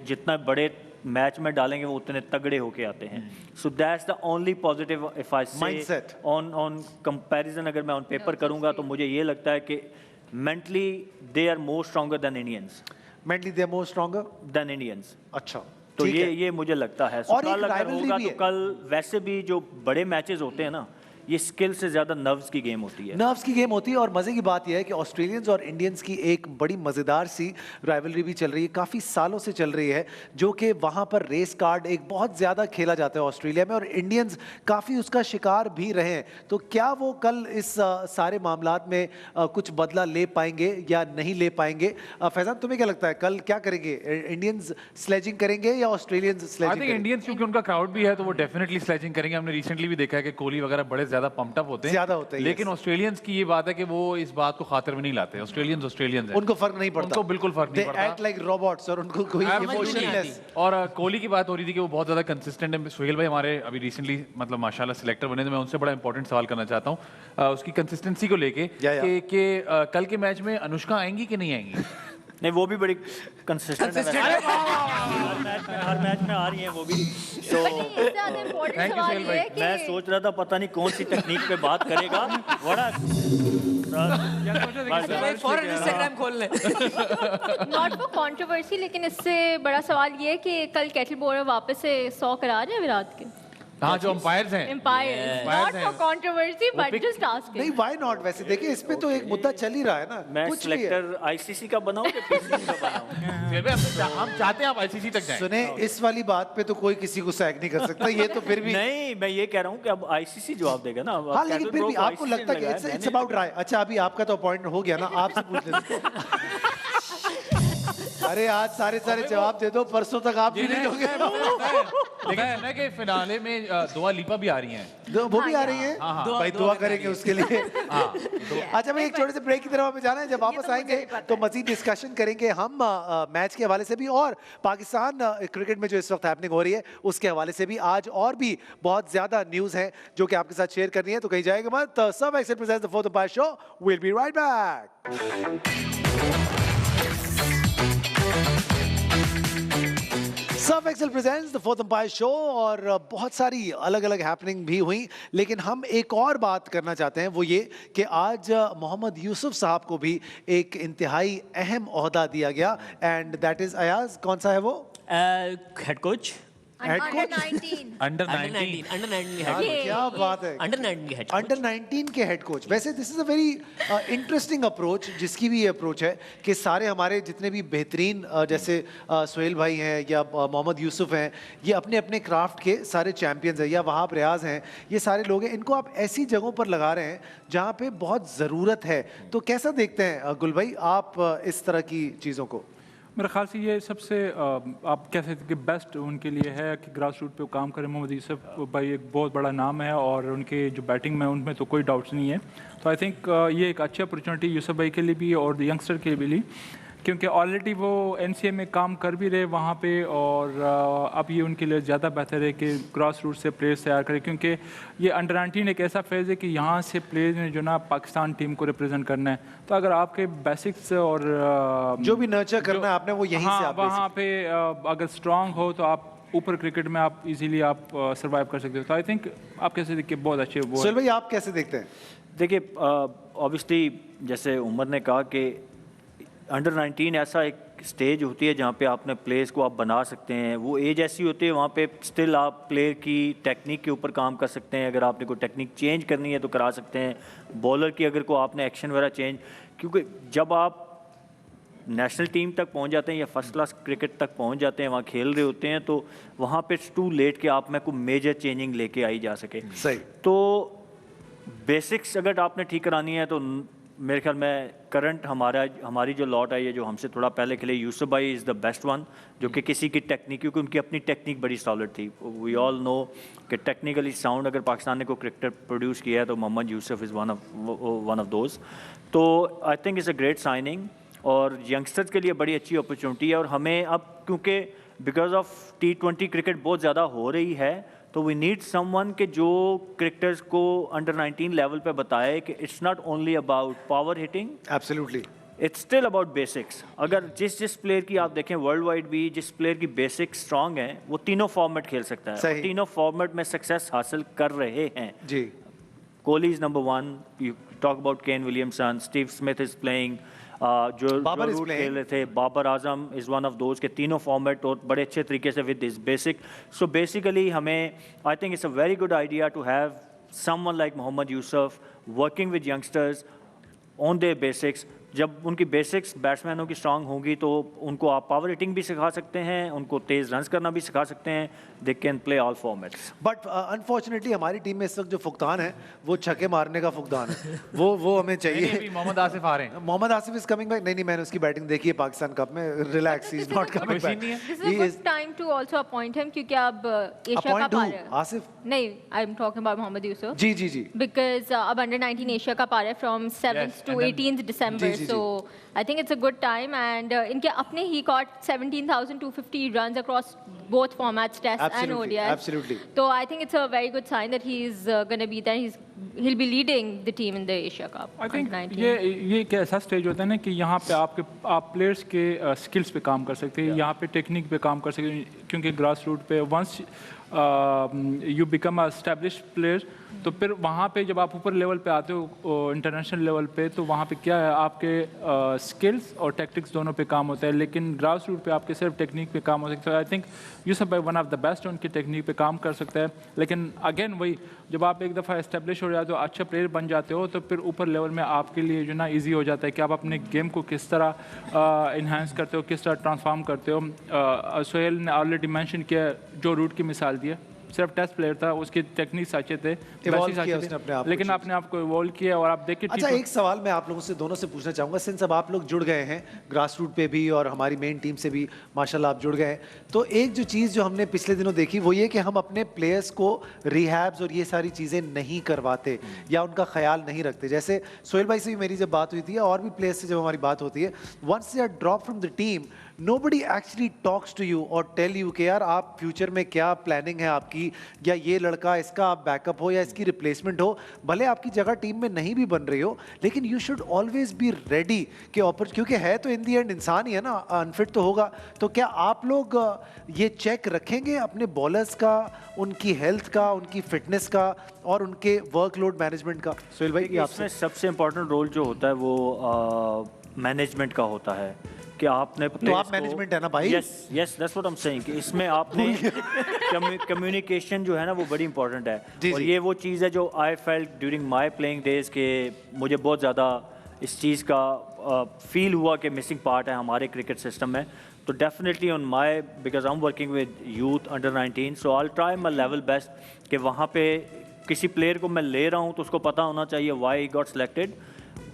जितना बड़े मैच में डालेंगे वो उतने तगड़े होके आते हैं। So that's the only positive if I से ऑन कंपैरिजन। अगर मैं ऑन पेपर करूंगा तो मुझे ये लगता है कि mentally they are more stronger than Indians. Mentally they are more stronger than Indians. अच्छा, तो ये मुझे लगता है। और कल एक अगर होगा भी तो है। कल वैसे भी जो बड़े मैचेस होते हैं ना, ये स्किल से ज्यादा नर्व्स की गेम होती है। नर्व्स की गेम होती है। और मजे की बात यह है कि ऑस्ट्रेलियंस और इंडियंस की एक बड़ी मजेदार सी राइवलरी भी चल रही है, काफी सालों से चल रही है, जो कि वहां पर रेस कार्ड एक बहुत ज्यादा खेला जाता है ऑस्ट्रेलिया में, और इंडियंस काफी उसका शिकार भी रहे हैं। तो क्या वो कल इस सारे मामलात में कुछ बदला ले पाएंगे या नहीं ले पाएंगे? फैजान, तुम्हें क्या लगता है कल क्या करेंगे? इंडियंस स्लेजिंग करेंगे या Australians sledging? I think Indians, क्योंकि उनका क्राउड भी है तो वो डेफिनेटली स्लेजिंग करेंगे। हमने रिसेंटली भी देखा है कि कोहली वगैरह बड़े ज्यादा पम्प्ड अप होते हैं, ज्यादा होते हैं, लेकिन ऑस्ट्रेलियंस की ये बात है कि वो इस बात को खातिर में नहीं लाते। ऑस्ट्रेलियंस हैं, उनको फर्क नहीं पड़ता, उनको बिल्कुल फर्क नहीं पड़ता। एक्ट लाइक रोबोट्स और उनको कोई इमोशनलेस। और कोहली की बात हो रही थी कि वो बहुत ज्यादा कंसिस्टेंट है। सुहेल भाई हमारे अभी रिसेंटली मतलब माशाल्लाह सिलेक्टर बने, तो मैं उनसे बड़ा इंपॉर्टेंट सवाल करना चाहता हूँ उसकी कंसिस्टेंसी को लेके कि कल के मैच में अनुष्का आएंगी कि नहीं आएंगी? नहीं, वो भी बड़ी कंसिस्टेंट है, हर मैच में आ रही हैं वो भी। तो थैंक यू सवाल ये है कि मैं सोच रहा था पता नहीं कौन सी टेक्निक पे बात करेगा, बड़ा फौरन इंस्टाग्राम खोल ले। नॉट फॉर कंट्रोवर्सी, लेकिन इससे बड़ा सवाल ये है कि कल केटल बोलर वापस से 100 करा रहे हैं विराट के। हाँ, जो अंपायर्स हैं, umpire, not for controversy but just asking. नहीं, व्हाई नॉट? वैसे देखिए, इस पे तो एक मुद्दा चल ही रहा है ना। मैं कुछ भी है। सिलेक्टर आईसीसी का बनाऊं कि पीसीबी का बनाऊं? हम चाहते हैं आप आईसीसी तक जाएं। सुने, इस वाली बात पे तो कोई किसी को सैक नहीं कर सकता, ये तो फिर भी। नहीं, मैं ये कह रहा हूँ कि अब आईसीसी जवाब देगा ना। हाँ, लेकिन फिर भी आपको लगता है कि इट्स अबाउट राय। अच्छा, अभी आपका तो अपॉइंटमेंट हो गया ना, आपसे पूछ लेते। अरे आज सारे जवाब दे दो, परसों तक आप भी नहीं दोगे। लेकिन सुना कि फिनाले में दुआ लिपा भी आ रही हैं। वो भी आ रही है भाई, दुआ करेंगे उसके लिए। अच्छा भाई, एक छोटे से ब्रेक की तरफ हमें जाना है। जब वापस आएंगे तो मजीद डिस्कशन करेंगे हम मैच के हवाले से भी, और पाकिस्तान क्रिकेट में जो इस वक्त हैपनिंग हो रही है उसके हवाले से भी। आज और भी बहुत ज्यादा न्यूज है जो कि आपके साथ शेयर करनी है, तो कहीं जाएगा मत। सब Excel presents the fourth umpire show, will be right back. सब Excel presents the fourth umpire show, और बहुत सारी अलग अलग हैपनिंग भी हुई, लेकिन हम एक और बात करना चाहते हैं, वो ये कि आज मोहम्मद यूसुफ साहब को भी एक इंतहाई अहम ओहदा दिया गया, एंड दैट इज अयाज। कौन सा है वो? हेड कोच अंडर 19 अंडर 19 क्या बात है, अंडर 19 हेड अंडर 19 के हेड कोच। वैसे this is a very interesting approach, जिसकी भी ये अप्रोच है कि सारे हमारे जितने भी बेहतरीन जैसे सुहेल भाई हैं या मोहम्मद यूसुफ हैं, ये अपने अपने क्राफ्ट के सारे चैंपियंस हैं, या वहाब रियाज हैं, ये सारे लोग हैं, इनको आप ऐसी जगहों पर लगा रहे हैं जहाँ पे बहुत ज़रूरत है। तो कैसा देखते हैं गुल भाई आप इस तरह की चीज़ों को? मेरे ख्याल से ये सबसे आप कह सकते हैं कि बेस्ट उनके लिए है कि ग्रास रूट पे वो काम करें। मोहम्मद यूसुफ भाई एक बहुत बड़ा नाम है और उनके जो बैटिंग में उनमें तो कोई डाउट्स नहीं है। तो आई थिंक ये एक अच्छी अपॉर्चुनिटी यूसुफ भाई के लिए भी और यंगस्टर के लिए भी, क्योंकि ऑलरेडी वो एनसीए में काम कर भी रहे वहाँ पे, और अब ये उनके लिए ज़्यादा बेहतर है कि ग्रास रूट से प्लेयर्स तैयार करें, क्योंकि ये अंडर 19 एक ऐसा फेज़ है कि यहाँ से प्लेयर्स ने जो ना पाकिस्तान टीम को रिप्रेजेंट करना है। तो अगर आपके बेसिक्स और जो भी नर्चर करना है आपने वो यहीं से आप वहाँ पे अगर स्ट्रांग हो तो आप ऊपर क्रिकेट में आप इजीली आप सर्वाइव कर सकते हो। तो आई थिंक आप कैसे देखिए बहुत अच्छे वो। सुहेल भाई आप कैसे देखते हैं? देखिए ऑब्वियसली जैसे उमर ने कहा कि अंडर 19 ऐसा एक स्टेज होती है जहाँ पे आपने प्लेयर्स को आप बना सकते हैं, वो एज ऐसी होती है वहाँ पे स्टिल आप प्लेयर की टेक्निक के ऊपर काम कर सकते हैं। अगर आपने कोई टेक्निक चेंज करनी है तो करा सकते हैं। बॉलर की अगर को आपने एक्शन वगैरह चेंज, क्योंकि जब आप नेशनल टीम तक पहुंच जाते हैं या फर्स्ट क्लास क्रिकेट तक पहुंच जाते हैं, वहाँ खेल रहे होते हैं, तो वहाँ पे इट्स टू लेट कि आप में कोई मेजर चेंजिंग लेके आई जा सके। सही। तो बेसिक्स अगर आपने ठीक करानी है तो मेरे ख्याल में करंट हमारी जो लॉट आई है जो हमसे थोड़ा पहले खेले, यूसुफ भाई इज़ द बेस्ट वन, जो कि किसी की टेक्निक, क्योंकि उनकी अपनी टेक्निक बड़ी सॉलिड थी। वी ऑल नो कि टेक्निकली साउंड अगर पाकिस्तान ने कोई क्रिकेटर प्रोड्यूस किया है तो Mohammad Yousuf is one of those. तो I think is a great signing और यंगस्टर्स के लिए बड़ी अच्छी अपॉर्चुनिटी है। और हमें अब क्योंकि बिकॉज ऑफ T20 क्रिकेट बहुत ज़्यादा हो रही है, तो वी नीड समवन के जो क्रिकेटर्स को अंडर 19 लेवल पे बताए कि it's not only about power hitting, absolutely, it's still about basics. अगर जिस प्लेयर की आप देखें वर्ल्ड वाइड भी, जिस प्लेयर की बेसिक्स स्ट्रांग हैं वो तीनों फॉर्मेट खेल सकता है, और तीनों फॉर्मेट में सक्सेस हासिल कर रहे हैं जी। Kohli is number 1, you talk about Kane Williamson, Steve Smith is playing, Joe Root खेल रहे थे, Babar Azam is one of those के तीनों फॉर्मेट और बड़े अच्छे तरीके से with this basic. So basically हमें I think it's a very good idea to have someone like Mohammad Yousuf working with youngsters on their basics. जब उनकी बेसिक्स बैट्समैनों की स्ट्रांग होंगी तो उनको आप पावर हिटिंग भी सिखा सकते हैं, उनको तेज़ रन्स करना भी सिखा सकते हैं, they can play all formats. But unfortunately हमारी टीम में इस वक्त जो फुकदान है वो छक्के मारने का फुकदान है, वो हमें चाहिए। मोहम्मद आसिफ आ रहे हैं। Mohammad Asif is coming back. नहीं, मैंने उसकी बैटिंग देखी है पाकिस्तान कप में। Relax, he is not coming back. This is a good time to also appoint him क्योंकि अब एशिया कप आ रहा है। आसिफ? नहीं, I am talking about Mohammad Yousuf. जी। Because अब अंडर 19 एशिया कप आ रहा है from 7th to 18th December, so I think it's a good time and इनके अपने he got 17,250 runs across both formats, Test and ODI. Absolutely. So I think it's a very good sign that he's going to be there. He'll be leading the team in the Asia Cup. I think under 19. ये एक ऐसा स्टेज होता है ना कि यहाँ पे आप प्लेयर्स के स्किल्स पे काम कर सकते हैं, यहाँ पे टेक्निक पे काम कर सकते हैं, क्योंकि ग्रास रूट पे once you become a established player तो फिर वहाँ पे जब आप ऊपर लेवल पे आते हो इंटरनेशनल लेवल पे, तो वहाँ पे क्या है आपके स्किल्स और टैक्टिक्स दोनों पे काम होता है, लेकिन ग्रास रूट पे आपके सिर्फ टेक्निक पे काम हो सकता है। आई थिंक यूसुफ भाई वन ऑफ द बेस्ट उनकी टेक्निक पे काम कर सकता है, लेकिन अगेन वही जब आप एक दफ़ा एस्टेब्लिश हो जाते हो, अच्छा प्लेयर बन जाते हो, तो फिर ऊपर लेवल में आपके लिए जो ना ईजी हो जाता है कि आप अपने गेम को किस तरह इन्हांस करते हो, किस तरह ट्रांसफॉर्म करते हो। सोहेल ने ऑलरेडी मेंशन किया, जो रूट की मिसाल दी है, सिर्फ टेस्ट प्लेयर था, उसके टेक्निक्स अच्छे थे, लेकिन आपने आपको इवॉल्व किया और आप देखिए। अच्छा, एक सवाल मैं आप लोगों से दोनों से पूछना चाहूँगा, सिंस अब आप लोग जुड़ गए हैं ग्रास रूट पे भी और हमारी मेन टीम से भी माशाल्लाह आप जुड़ गए हैं, तो एक जो चीज़ जो हमने पिछले दिनों देखी वो ये कि हम अपने प्लेयर्स को रिहैब्स और ये सारी चीज़ें नहीं करवाते या उनका ख्याल नहीं रखते। जैसे सोहेल भाई से भी मेरी जब बात हुई थी और भी प्लेयर्स से जब हमारी बात होती है, once they are drop from the team, nobody actually talks to you और tell you कि यार आप फ्यूचर में क्या प्लानिंग है आपकी, या ये लड़का इसका आप बैकअप हो या इसकी रिप्लेसमेंट हो, भले आपकी जगह टीम में नहीं भी बन रही हो, लेकिन you should always be ready कि क्योंकि है तो इन दी एंड इंसान ही है ना, अनफिट तो होगा। तो क्या आप लोग ये चेक रखेंगे अपने बॉलर्स का, उनकी हेल्थ का, उनकी फिटनेस का और उनके वर्कलोड मैनेजमेंट का? सोहेल भाई, इसमें सबसे इम्पोर्टेंट रोल जो होता है वो मैनेजमेंट का होता है कि आपने तो आप मैनेजमेंट है ना भाई? Yes that's what I am saying कि इसमें आपने कम्युनिकेशन जो है ना वो बड़ी इंपॉर्टेंट है। और ये वो चीज़ है जो I felt during my playing days के मुझे बहुत ज़्यादा इस चीज़ का फील हुआ कि मिसिंग पार्ट है हमारे क्रिकेट सिस्टम में। तो definitely on my, because I am working with youth under 19, so I will try my level best कि वहाँ पे किसी प्लेयर को मैं ले रहा हूँ तो उसको पता होना चाहिए व्हाई ही गॉट सिलेक्टेड,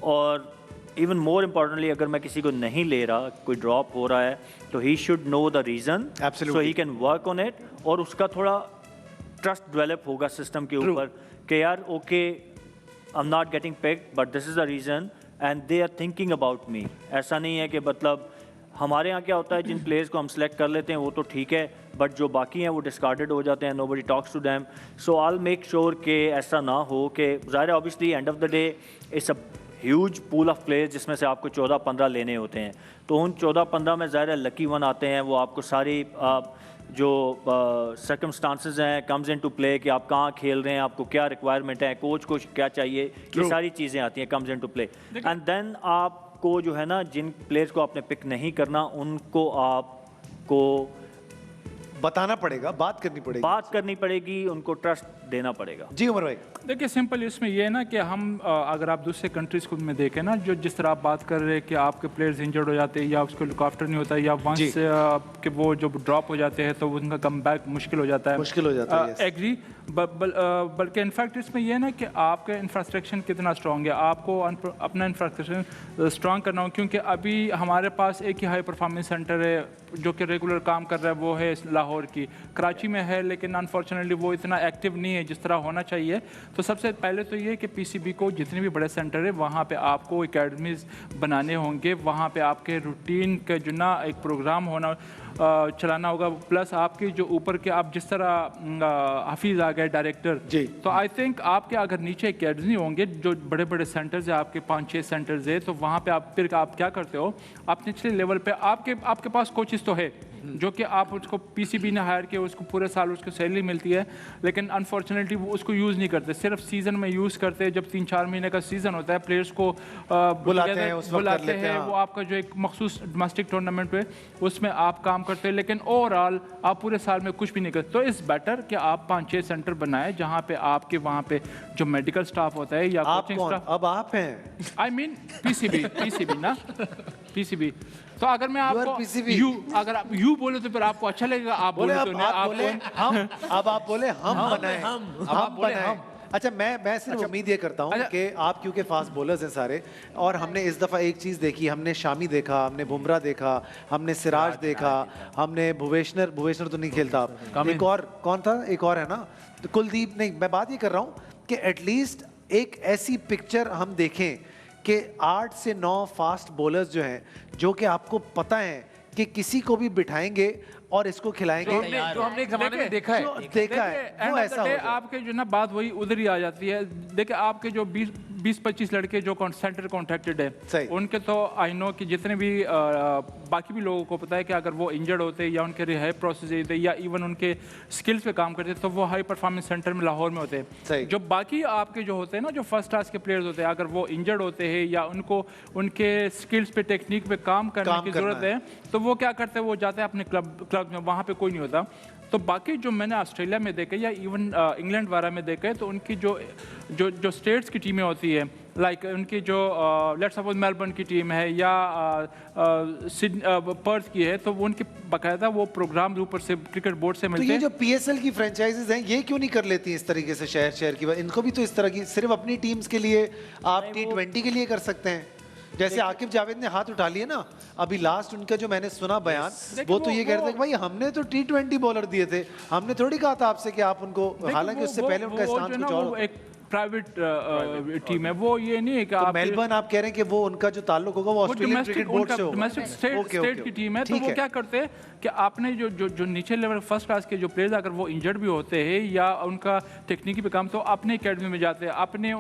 और इवन मोर इम्पॉर्टेंटली अगर मैं किसी को नहीं ले रहा, कोई ड्रॉप हो रहा है, तो he should know the reason so he can work on it, और उसका थोड़ा ट्रस्ट डेवलप होगा सिस्टम के ऊपर कि यार okay I am not getting picked but this is the reason and they are thinking about me. ऐसा नहीं है कि मतलब हमारे यहाँ क्या होता है, जिन प्लेयर्स को हम सेलेक्ट कर लेते हैं वो तो ठीक है, बट जो बाकी हैं वो डिस्कार्डेड हो जाते हैं, nobody talks to them. So I will make sure कि ऐसा ना हो कि ज़ाहिर है obviously end of the day it's a huge pool of players जिसमें से आपको 14-15 लेने होते हैं, तो उन 14-15 में ज़ाहिर है लकी वन आते हैं, वो आपको सारी जो सर्कमस्टांसेस हैं कम्स इन टू प्ले कि आप कहाँ खेल रहे हैं, आपको क्या रिक्वायरमेंट है, कोच को क्या चाहिए, ये सारी चीज़ें आती हैं, comes into play, and then आप आपको जो है ना, जिन प्लेयर्स को आपने पिक नहीं करना उनको आपको बताना पड़ेगा, बात करनी पड़ेगी, उनको ट्रस्ट देना पड़ेगा। जी उमर भाई, देखिए सिंपल इसमें ये है ना कि हम अगर आप दूसरे कंट्रीज को में देखें ना, जो जिस तरह आप बात कर रहे हैं कि आपके प्लेयर्स इंजर्ड हो जाते हैं या उसको लुक आफ्टर नहीं होता, या वंस कि वो जो ड्रॉप हो जाते हैं तो उनका कम बैक मुश्किल हो जाता है। एग्री, बल्कि इनफैक्ट इसमें यह है ना कि आपका इंफ्रास्ट्रक्चर कितना स्ट्रॉन्ग है, आपको अपना इंफ्रास्ट्रक्चर स्ट्रॉन्ग करना हो, क्योंकि अभी हमारे पास एक ही हाई परफॉर्मेंस सेंटर है जो कि रेगुलर काम कर रहा है, वो है लाहौर की, कराची में है, लेकिन अनफॉर्चुनेटली वो इतना एक्टिव नहीं है जिस तरह होना चाहिए। तो सबसे पहले तो ये कि पीसीबी को जितने भी बड़े सेंटर है वहाँ पे आपको एकेडमीज बनाने होंगे, वहाँ पे आपके रूटीन का जो ना एक प्रोग्राम होना चलाना होगा, प्लस आपके जो ऊपर के आप जिस तरह हाफिज आ गए डायरेक्टर जी, तो आई थिंक आपके अगर नीचे एकेडमी होंगे जो बड़े बड़े सेंटर्स है, आपके 5-6 सेंटर्स है, तो वहाँ पे आप फिर आप क्या करते हो, आप निचले लेवल पे आपके पास कोचेस तो है जो कि आप उसको पीसीबी ने हायर किया, उसको पूरे साल उसको सैलरी मिलती है, लेकिन अनफॉर्चुनेटली वो उसको यूज़ नहीं करते, सिर्फ सीज़न में यूज़ करते हैं। जब 3-4 महीने का सीज़न होता है, प्लेयर्स को बुलाते हैं, वो आपका जो एक मखसूस डोमेस्टिक टूर्नामेंट पे उसमें आप काम करते हैं, लेकिन ओवरऑल आप पूरे साल में कुछ भी नहीं करते। तो इट्स बेटर कि आप 5-6 सेंटर बनाए जहाँ पे आपके वहाँ पे जो मेडिकल स्टाफ होता है या कोचिंग स्टाफ। अब आप हैं, आई मीन पीसीबी ना, पीसीबी। तो अगर मैं आपको अगर आप यू बोले तो फिर आपको अच्छा लगेगा, आप बोले तो नहीं, आप बोले हम, अब आप बोले हम बनाए, हम बनाए। अच्छा, मैं सिर्फ उम्मीद ये करता हूँ कि आप, क्योंकि फास्ट बॉलर्स हैं सारे, और हमने इस दफ़ा एक चीज़ देखी, हमने शामी देखा, हमने बुमराह देखा, हमने सिराज देखा, हमने भुवेश्वर तो नहीं खेलता, एक और कौन था, एक और है ना, तो कुलदीप नहीं, मैं बात ये कर रहा हूँ कि एटलीस्ट एक ऐसी पिक्चर हम देखें कि 8 से 9 फास्ट बॉलर्स जो हैं, जो कि आपको पता है कि किसी को भी बिठाएंगे और इसको खिलाएंगे, जो हमने एक ज़माने में देखा है वो ऐसा हो जाए। आपके जो ना बात वही उधर ही आ जाती है। देखिए आपके जो 20-25 लड़के जो सेंटर कॉन्ट्रैक्टेड है, उनके तो आई नो कि जितने भी बाकी भी लोगों को पता है कि अगर वो इंजर्ड होते या उनके रिहाइब प्रोसेस होते या इवन उनके स्किल्स पे काम करते तो वो हाई परफॉर्मेंस सेंटर में लाहौर में होते हैं। जो बाकी आपके जो होते हैं ना, जो फर्स्ट क्लास के प्लेयर्स होते हैं, अगर वो इंजर्ड होते हैं या उनको उनके स्किल्स पे टेक्निक पे काम करने की ज़रूरत है, तो वो क्या करते हैं, वो जाते हैं अपने क्लब में, वहाँ पे कोई नहीं होता। तो बाकी जो मैंने ऑस्ट्रेलिया में देखे या इवन इंग्लैंड वगैरह में देखे, तो उनकी जो स्टेट्स की टीमें होती है, लाइक उनकी जो लेट्स सपोज मेलबर्न की टीम है या पर्थ की है, तो वो उनकी बाकायदा वो प्रोग्राम ऊपर से क्रिकेट बोर्ड से मिलते हैं। तो ये जो पीएसएल की फ्रेंचाइजीज हैं, ये क्यों नहीं कर लेती इस तरीके से शहर की? इनको भी तो इस तरह की, सिर्फ अपनी टीम्स के लिए, आप T20 के लिए कर सकते हैं। जैसे आकिब जावेद ने हाथ उठा लिए ना अभी लास्ट, उनका जो मैंने सुना बयान, वो तो ये कह रहे थे कि भाई हमने तो T20 बॉलर दिए थे, हमने थोड़ी कहा था आपसे कि आप उनको, हालांकि उससे पहले उनका स्टांस कुछ और, एक प्राइवेट टीम है वो, ये नहीं है कि आप मेलबर्न आप कह रहे हैं कि वो उनका जो ताल्लुक होगा वो ऑस्ट्रेलियन क्रिकेट बोर्ड से होगा, डोमेस्टिक स्टेट की टीम है। तो वो क्या करते हैं कि आपने जो नीचे लेवल फर्स्ट क्लास के जो प्लेयर्स अगर वो इंजर्ड भी होते हैं या उनका टेक्निकी पे काम, तो अपने एकेडमी में जाते हैं, अपने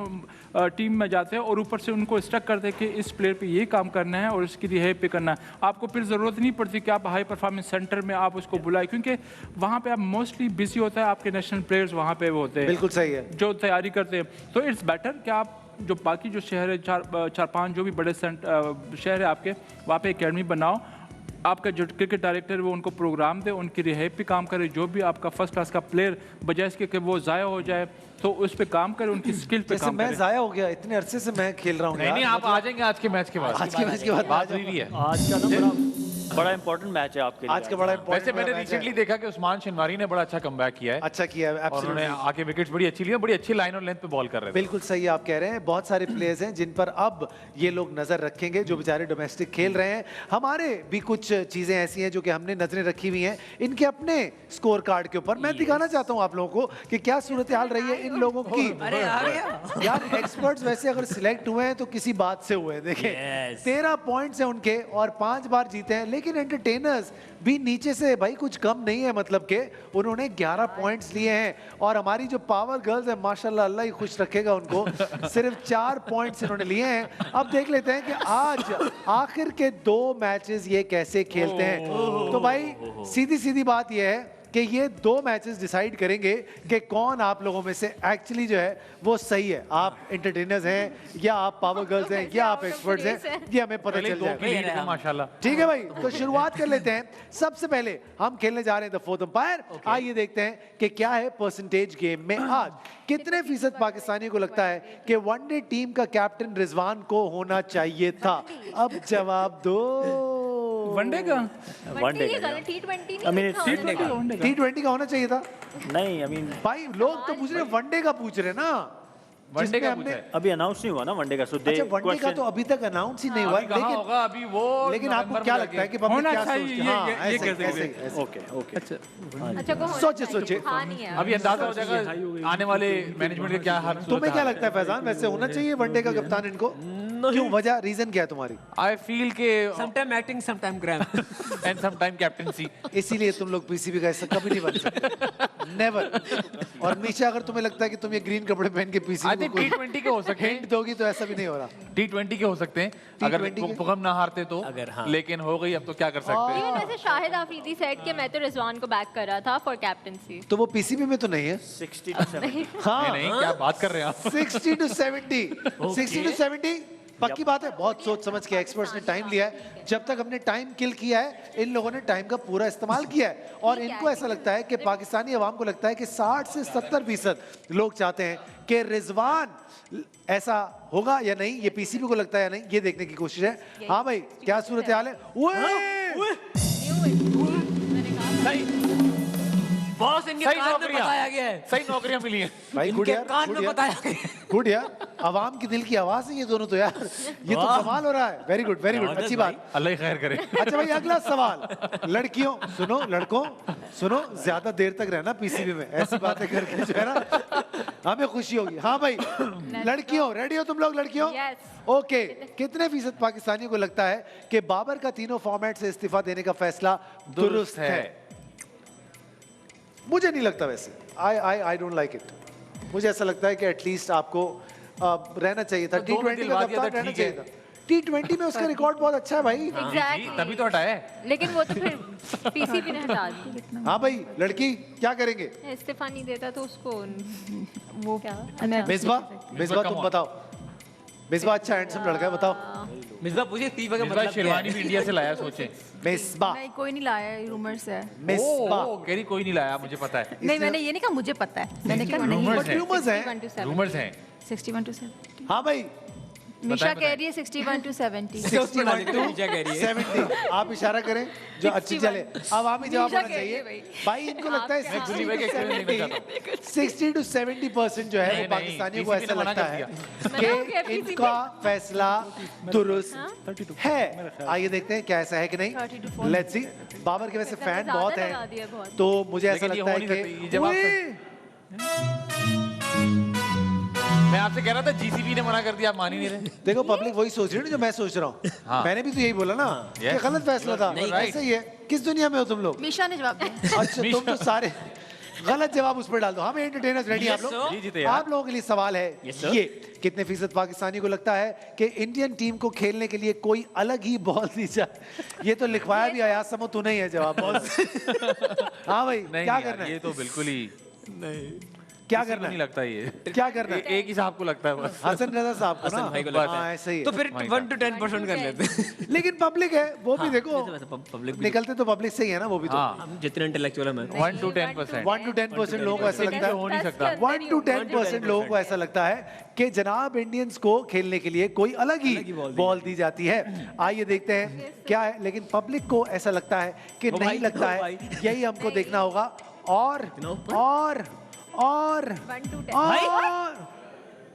टीम में जाते हैं और ऊपर से उनको स्ट्रक करते हैं कि इस प्लेयर पे ये काम करना है और इसकी रिहाइब पे करना है। आपको फिर ज़रूरत नहीं पड़ती कि आप हाई परफॉर्मेंस सेंटर में आप उसको बुलाएं, क्योंकि वहाँ पे आप मोस्टली बिजी होता है, आपके नेशनल प्लेयर्स वहाँ पे होते हैं, बिल्कुल सही है, जो तैयारी करते हैं। तो इट्स बेटर कि आप जो बाकी जो शहर है, 4-5 जो भी बड़े शहर है आपके, वहाँ पे एकेडमी बनाओ, आपका जो क्रिकेट डायरेक्टर है वो उनको प्रोग्राम दे, उनकी रिहाइब पे काम करे, जो भी आपका फर्स्ट क्लास का प्लेयर बजाय इसके कि वो ज़ाया हो जाए तो उस पे काम करे, उनकी स्किल पे काम करे। मैं ज़ाया हो गया, इतने अरसे से मैं खेल रहा हूँ। नहीं, आप आ जाएंगे आज के मैच के बाद, बात हुई है। आज का ना बड़ा इंपॉर्टेंट मैच है आपके लिए। आज का बड़ा इंपॉर्टेंट, वैसे मैंने रिसेंटली देखा कि उस्मान शनवारी ने बड़ा अच्छा कमबैक किया है, अच्छा किया है, और उन्होंने आके विकेट्स बड़ी अच्छी ली, बड़ी अच्छी लाइन और लेंथ पे बॉल कर रहे हैं। बिल्कुल सही आप कह रहे हैं, बहुत सारे प्लेयर्स हैं जिन पर अब ये लोग नजर रखेंगे जो बेचारे डोमेस्टिक खेल रहे हैं। हमारे भी कुछ चीजें ऐसी हैं जो कि हमने नजरें रखी हुई हैं इनके अपने स्कोर कार्ड के ऊपर। मैं दिखाना चाहता हूं आप लोगों को कि क्या सूरत हाल रही है इन लोगों की। यार एक्सपर्ट्स वैसे अगर सिलेक्ट हुए हैं तो किसी बात से हुए हैं। देखिए 13 पॉइंट्स हैं उनके और 5 बार जीते हैं, लेकिन एंटरटेनर्स भी नीचे से भाई कुछ कम नहीं है, मतलब के उन्होंने 11 पॉइंट्स लिए हैं। और हमारी जो पावर गर्ल्स है माशाल्लाह, अल्लाह ही खुश रखेगा उनको, सिर्फ 4 पॉइंट्स इन्होंने लिए हैं। अब देख लेते हैं कि आज आखिर के 2 मैचेस ये कैसे खेलते हैं। तो भाई सीधी सीधी बात ये है कि ये 2 मैचेस डिसाइड करेंगे कि कौन आप लोगों में से एक्चुअली जो है वो सही है। आप एंटरटेनर्स हैं या आप पावर गर्ल्स हैं या आप एक्सपर्ट्स हैं, ये हमें पता चल जाएगा। माशाल्लाह। ठीक है भाई, तो शुरुआत कर लेते हैं। सबसे पहले हम खेलने जा रहे हैं द फोर्थ अंपायर। आइए देखते हैं कि क्या है परसेंटेज गेम में आज। कितने फीसद पाकिस्तानियों को लगता है कि वनडे टीम का कैप्टन रिजवान को होना चाहिए था? अब जवाब दो। वनडे का वनडे ये का गलत T20 I mean, नहीं T20 था। वनडे का T20 का होना चाहिए था नहीं, आई मीन भाई। लोग तो पूछ रहे हैं, वनडे का पूछ रहे हैं ना। वनडे जिसमें का हमने पूछा है। अभी अनाउंस नहीं हुआ ना वनडे का, सो दे अच्छा, वनडे का तो अभी तक अनाउंस ही नहीं हुआ। अभी कहाँ होगा अभी वो? लेकिन आपको नवंबर क्या में लगता है कि लगे। पब्लिक होना क्या चाहिए, सोचती है? हाँ, ये ऐसे ही, कैसे ऐसे ही, करें? ऐसे ही। ओके ओके अच्छा अच्छा को होना सोचे, चाहिए। सोचे। हाँ, नहीं है। अभी अंदाजा हो जाएगा आने वाले मैनेजमेंट का क्या हाल। तुम्हें क्या लगता है फैजान, वैसे होना चाहिए वनडे का कप्तान इनको? क्यों, वजह, रीजन क्या है तुम्हारी? आई फील के sometime acting sometime gram and some time captaincy. इसीलिए तुम लोग पीसीबी का हिस्सा कभी नहीं बन सकते, नेवर। और मीशा, अगर तुम्हें लगता है कि तुम ये ग्रीन कपड़े पहन के आई पीसीबी थिंक को T20 के हो सकते हिंट दोगी तो ऐसा भी नहीं हो रहा। T20 के हो सकते हैं अगर T20 के? पुगम ना हारते तो। अगर हाँ। लेकिन हो गई, अब तो क्या कर सकते हैं। Even वैसे शाहिद आफरीदी सेड कि मैं तो रिजवान को बैक कर रहा था फॉर कैप्टनसी। तो वो पीसीबी में तो नहीं है। 60 to 70 हाँ, नहीं क्या बात कर रहे हैं आप। 60 to 70, 60 to 70 पक्की बात है। बहुत सोच समझ के एक्सपर्ट्स ने टाइम लिया है। जब तक हमने टाइम किल किया है, इन लोगों ने टाइम का पूरा इस्तेमाल किया है। और इनको ऐसा लगता है कि पाकिस्तानी अवाम को लगता है कि 60 से 70% लोग चाहते हैं कि रिजवान ऐसा होगा या नहीं। ये पीसीबी को लगता है या नहीं, ये देखने की कोशिश है। हाँ भाई, क्या सूरत हाल है? बॉस इनके सही कान में नौकरियां। बताया गया है। सही नौकरियां मिली हैं। भाई गुड इनके यार, कान गुड में यार, बताया गया है। गुड यार। अवाम की दिल की आवाज है ये दोनों तो यार। ये तो कमाल हो रहा है। वेरी गुड, वेरी गुड, अच्छी बात। अल्लाह ही खैर करे। अच्छा भाई, अगला सवाल। लड़कियों सुनो, लड़कों सुनो, ज्यादा देर तक रहना पीसीबी में, ऐसी बातें करके जो है ना हमें खुशी होगी। हाँ भाई, लड़कियों रेडी हो तुम लोग? लड़कियों Yes. ओके। कितने फीसद पाकिस्तानियों को लगता है कि बाबर का तीनों फॉर्मेट से इस्तीफा देने का फैसला दुरुस्त है? मुझे नहीं लगता वैसे। I don't like it. मुझे ऐसा लगता है कि एटलीस्ट आपको रहना चाहिए था। तो दो T20 दिन का बाद दिया कप्तान तो रहना ठीक है। चाहिए था। T20 में उसका रिकॉर्ड बहुत अच्छा है भाई। Exactly. तभी तो हटाया है। लेकिन वो तो फिर पीसीबी ने हटा दी। हाँ भाई, लड़की क्या करेंगे? इस्तीफा नहीं देता तो उसको वो क्या? मिसबा, मिसबा तुम बताओ। मिसबा अच्छा हैंडसम लड़का है, बताओ। मिसबा पूछे इस्तीफा का इस बार मतलब क्या शेरवानी है? भी इंडिया से लाया, सोचे। मिसबा, नहीं, कोई नहीं लाया, रूमर्स है। मिसबा। कह रही कोई नहीं लाया, मुझे पता है। नहीं, मैंने ये नहीं कहा मुझे पता है, मैंने कहा नहीं। Rumors बट हैं। रूमर्स हैं। 61 to 70. रूमर्स हैं। 61 to 70। हाँ भाई, निशा बताएं, कह रही है 61 to 70। 61 to नीचा कह रही है। 70। आप इशारा करें जो अच्छी चले। अब आप ही जवाब निशा होना कह रही है चाहिए भाई। भाई। इनको लगता है आप 60 भाई के to experience देखना चाहता 70 60 to 70% जो है वो नहीं, पाकिस्तानियों को PCB ऐसा ने मना लगता कर है दिया। कि इनका फैसला दुरुस्त है। आइए देखते हैं क्या ऐसा है कि 30 to नहीं। 40। Let's see. बाबर के वैसे फैन ज्यादा बहुत लगा दिया हैं, बहुत। तो मुझे ऐसा लेकिन ये लगता हो है नहीं सकती, ये कि जवाब ओए! मैं आपसे कह रहा था जीसीबी ने मना कर दिया, आप मान ही नहीं रहे। देखो, पब्लिक वही सोच रही है ना जो मैं सोच रहा हूँ। हाँ। मैंने भी तो यही बोला ना कि Yes. गलत फैसला था। नहीं, ऐसा ही है। किस दुनिया में हो तुम लोग? मिशा ने जवाब दिया। अच्छा, तुम तो सारे गलत जवाब उस पर डाल दो। हमें एंटरटेनर्स रेडी आप लोग? जी जीते यार। आप लोगों के लिए सवाल है ये, कितने फीसद पाकिस्तानी को लगता है कि इंडियन टीम को खेलने के लिए कोई अलग ही बॉल दी जाए? ये तो लिखवाया भी आया समो तू नहीं है जवाब बॉल। हाँ भाई, नहीं क्या यार, करना ये है? तो बिल्कुल ही क्या किसी को करना नहीं है? लगता ये। क्या करना है? एक ही साहब को लगता है बस। हसन रजा साहब को हसन भाई को ना? लगता है। हाँ, ऐसा ही तो है। फिर 1 to 10% कर लेते हैं। लेकिन पब्लिक है वो भी देखो, पब्लिक निकलते तो पब्लिक से ही है ना वो भी तो। हाँ, हम जितने इंटेलेक्चुअल हैं 1 to 10%। 1 to 10% लोगों को ऐसा लगता है। हो नहीं सकता। 1 to 10% लोगों को ऐसा लगता है कि जनाब इंडियंस को खेलने के लिए कोई अलग ही बॉल दी जाती है। आइए देखते हैं क्या है। लेकिन पब्लिक को ऐसा लगता है कि ओ नहीं भाई, लगता ओ है। भाई। यही हमको देखना होगा। और 1 to 10. और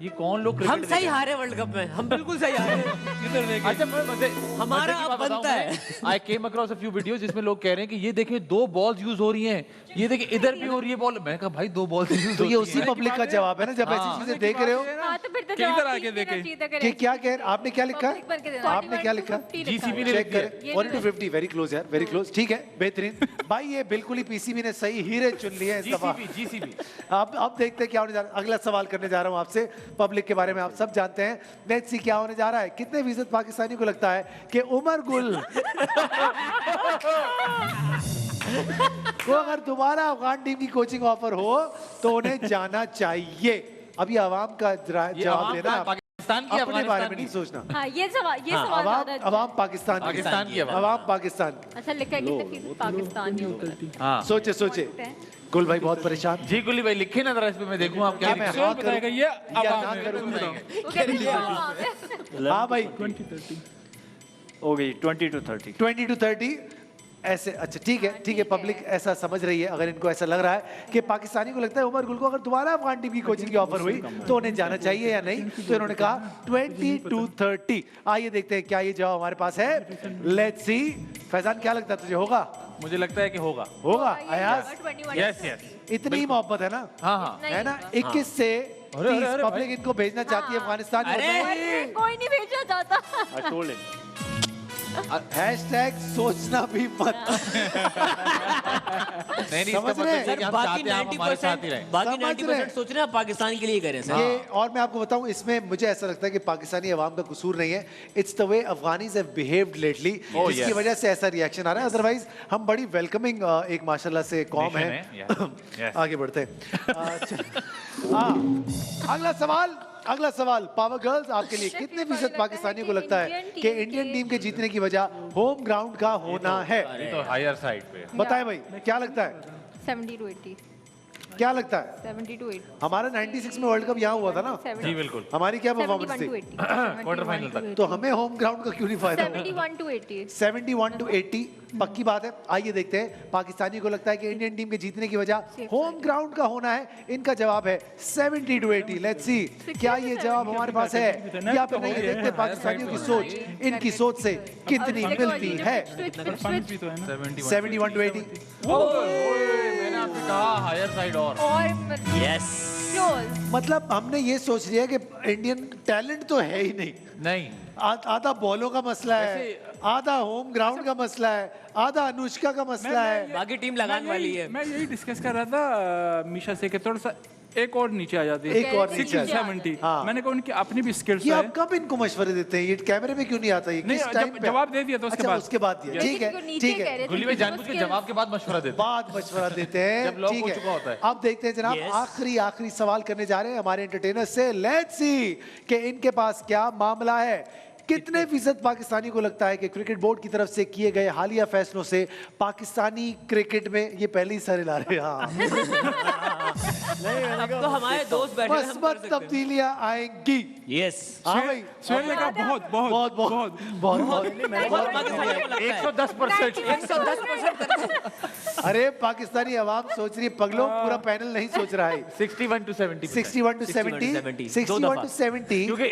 ये कौन लोग हम क्रिकेट सही हारे वर्ल्ड कप में, हम बिल्कुल सही हारे इधर देखिए। अच्छा मैं हमारा अब बनता है। I came across a few videos जिसमें लोग कह रहे हैं कि ये देखिए 2 बॉल्स यूज हो रही हैं, ये देखिए इधर भी हो रही है बॉल। मैंने कहा भाई 2 बॉल्स यूज तो ये उसी पब्लिक का जवाब है ना, जब ऐसी चीजें देख रहे हो हाँ, तो फिर तो किधर जवाब आके ठीक देना देखे? चाहिए था, कि correct. क्या कह रहे आपने क्या लिखा Public बन के देना। आपने क्या लिखा? 41 to 50 GCB लिखा ने चेक हुआ है। करें। ये 40 to 50 वेरी क्लोज यार, वेरी क्लोज। ठीक है, बेहतरीन भाई। ये बिल्कुल ही पीसीबी ने सही हीरे चुन लिए हैं इस दफा। जीसीबी अब देखते हैं क्या होने जा रहा है। अगला सवाल करने जा रहा हूं आपसे। पब्लिक के बारे में आप सब जानते हैं। लेट्स सी क्या होने जा रहा है। कितने फीसद पाकिस्तानी को लगता है कि उमर गुल को अगर दोबारा अफगान टीम की कोचिंग ऑफर हो तो उन्हें जाना चाहिए। अभी आवाम का जवाब देना, पाकिस्तान की अपने बारे में अफगानिस्तान नहीं की सोचना। हाँ, ये सवाल ज्यादा अवाम पाकिस्तान पाकिस्तान की अवाम पाकिस्तान। अच्छा लिखा है कितने फीसद पाकिस्तानी होगा? हाँ सोचे सोचे। गुल भाई बहुत परेशान। जी गुली भाई लिखे ना जरा इस पे, मैं देखूं आप क्या मैं लिखे। हाँ बताएगा ये अब या आप ना में। करूं? वो कहते हैं ये जवाब है। हाँ भाई 2030 हो गई 20 to 30। 20 to 30 ऐसे। अच्छा ठीक है, ठीक है, पब्लिक ऐसा समझ रही है। अगर इनको ऐसा लग रहा है कि पाकिस्तानी को लगता है उमर गुल को अगर दोबारा अफगान टीम की कोचिंग की ऑफर हुई तो उन्हें जाना चाहिए या नहीं, तो इन्होंने कहा 20 to 30। आइए देखते हैं क्या ये जवाब हमारे पास है। Let's see. फैजान क्या लगता है तुझे, होगा? मुझे लगता है कि होगा। होगा अयाज? 21 yes yes. इतनी ही मोहब्बत है ना, हाँ हाँ है ना? 21 से 30 पब्लिक इनको भेजना चाहती है अफगानिस्तान में। अरे कोई नहीं भेजना चाहता। I told him। हैशटैग सोचना भी मत। नहीं नहीं, समझ इसका रहे हैं? मतलब ये कि हम बाकी चाहते हैं आप हमारे साथ ही 90% रहें। बाकी समझ रहे 90% सोच रहे हैं पाकिस्तान के लिए करें सर। ये और मैं आपको बताऊं, इसमें मुझे ऐसा लगता है कि पाकिस्तानी अवाम का कसूर नहीं है। It's the way Afghanis have behaved lately, जिसकी वजह से ऐसा रिएक्शन आ रहा है। अदरवाइज हम बड़ी वेलकमिंग एक माशाल्लाह से कौम Nation है। है, yes, yes। आगे बढ़ते हैं। अगला सवाल, अगला सवाल पावर गर्ल्स आपके लिए। कितने फीसद पाकिस्तानियों को लगता है कि इंडियन टीम के जीतने की वजह होम ग्राउंड का होना है? ये तो हायर साइड पे। बताएं भाई, क्या लगता है? 70 to 80। क्या लगता है? 70 to 80। हमारा 96 में वर्ल्ड कप यहाँ हुआ था ना, जी बिल्कुल। हमारी क्या परफॉर्मेंस 71 to थी? 80। क्वार्टर फाइनल तक। तो हमें होम ग्राउंड का क्यों नहीं फायदा हुआ? 71 to 80। 71 to 80 पक्की बात है। आइए देखते हैं पाकिस्तानी को लगता है कि इंडियन टीम के जीतने की वजह होम ग्राउंड का होना है। इनका जवाब है 70 to 80। लेट्स सी क्या ये जवाब हमारे पास है या फिर नहीं। देखते हैं पाकिस्तानियों की सोच इनकी सोच से कितनी मिलती है। 71 to 80। मैंने आपसे कहा हायर साइड और यस मतलब हमने ये सोच लिया कि इंडियन टैलेंट तो है ही नहीं, नहीं आधा बॉलों का मसला है, आधा होम ग्राउंड का मसला है, आधा अनुष्का का मसला है। बाकी टीम लगाने वाली है। मैं यही डिस्कस कर रहा था मीशा से कि थोड़ा सा एक और नीचे आ जाती है। एक और नीचे आ जाती 70। हाँ। मैंने कहा उनकी अपनी भी स्किल्स ये है। आप कब इनको मशवरे देते हैं? ये कैमरे में क्यों नहीं आता? ये नहीं, किस जब टाइम पे? जवाब दे दिया तो उसके अच्छा, बाद। उसके बाद दिया। ठीक है, ठीक है। गुली भाई जानबूझ के जवाब के बाद मशवरा देते बाद मशवरा देते हैं। जब लॉक ठीक हो है। चुका होता है। अब देखते हैं जनाब, आखिरी सवाल करने जा रहे हैं हमारे एंटरटेनर से। लेट्स सी कि इनके पास क्या मामला है। कितने फीसद पाकिस्तानी को लगता है कि क्रिकेट बोर्ड की तरफ से किए गए हालिया फैसलों से पाकिस्तानी क्रिकेट में, ये पहले ही सारे ला रहे हैं, हाँ, अब तो हमारे दोस्त बैठे हैं, हम कर मस्बत सकते हैं। तब्दीलियां आएंगी। यस हाँ भाई, सुहेल ने कहा बहुत बहुत बहुत बहुत बहुत बहुत। पाकिस्तानियों को लगता है 110%। 110%। अरे पाकिस्तानी आवाम सोच रही है पगलों, पूरा पैनल नहीं सोच रहा है। 61 to 70। 61 to 70, 61 to 70। क्योंकि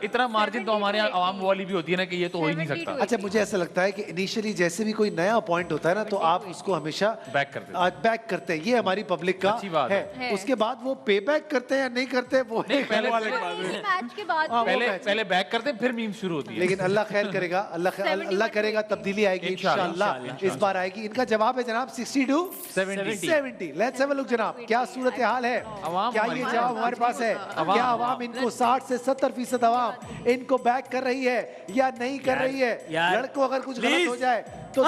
इतना मार्जिन तो हमारे यहाँ आवाम वाली भी होती है ना कि ये तो हो ही नहीं 70 सकता। to अच्छा मुझे ऐसा लगता है कि इनिशियली जैसे भी कोई नया अपॉइंट होता है ना तो आप उसको हमेशा बैक कर देते हैं। बैक करते हैं। ये हमारी पब्लिक का अच्छी बात है। उसके बाद वो पे बैक करते हैं या नहीं करते वो नहीं, पहले मैच के बाद हाँ, पहले मैच। पहले बैक करते हैं, फिर मीम शुरू होती है। लेकिन अल्लाह खैर करेगा, अल्लाह करेगा, तब्दीली आएगी इंशाल्लाह। इस बार आएगी। इनका जवाब है जनाब 60 to 70। Let's have a look जनाब, क्या सूरत हाल है? क्या ये जवाब हमारे पास है? क्या आवाम इनको 60 से 70% आवाम इनको बैक कर रही है या नहीं कर रही है? यार, लड़कों अगर कुछ गलत हो जाए तो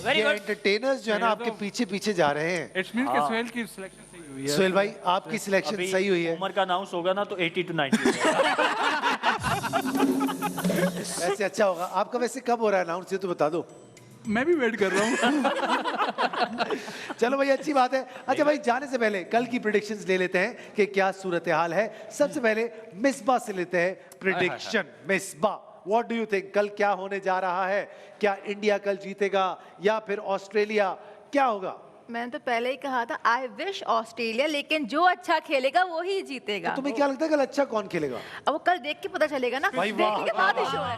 वेरी ये गुड। एंटरटेनर्स जो है ना आपके पीछे पीछे जा रहे हैं। इट्स मीन कि सुहेल की सिलेक्शन सही हुई है। सुहेल भाई आपकी सिलेक्शन अभी सही हुई है। उमर का अनाउंस होगा ना तो 80 to 90। वैसे अच्छा होगा। आपका वैसे कब हो रहा है अनाउंस, ये तो बता दो। मैं भी वेट कर रहा हूँ। चलो भाई अच्छी बात है। अच्छा भाई जाने से पहले कल की प्रिडिक्शंस ले लेते हैं कि क्या सूरत हाल है। सबसे पहले मिसबा से लेते हैं prediction. Misbah, what do you think, कल क्या होने जा रहा है? क्या इंडिया कल जीतेगा या फिर ऑस्ट्रेलिया, क्या होगा? मैंने तो पहले ही कहा था आई विश ऑस्ट्रेलिया, लेकिन जो अच्छा खेलेगा वो ही जीतेगा। तुम्हें क्या लगता है कल अच्छा कौन खेलेगा? अब वो कल देख के पता चलेगा ना, भाई वाह, देखने के बाद ही show है।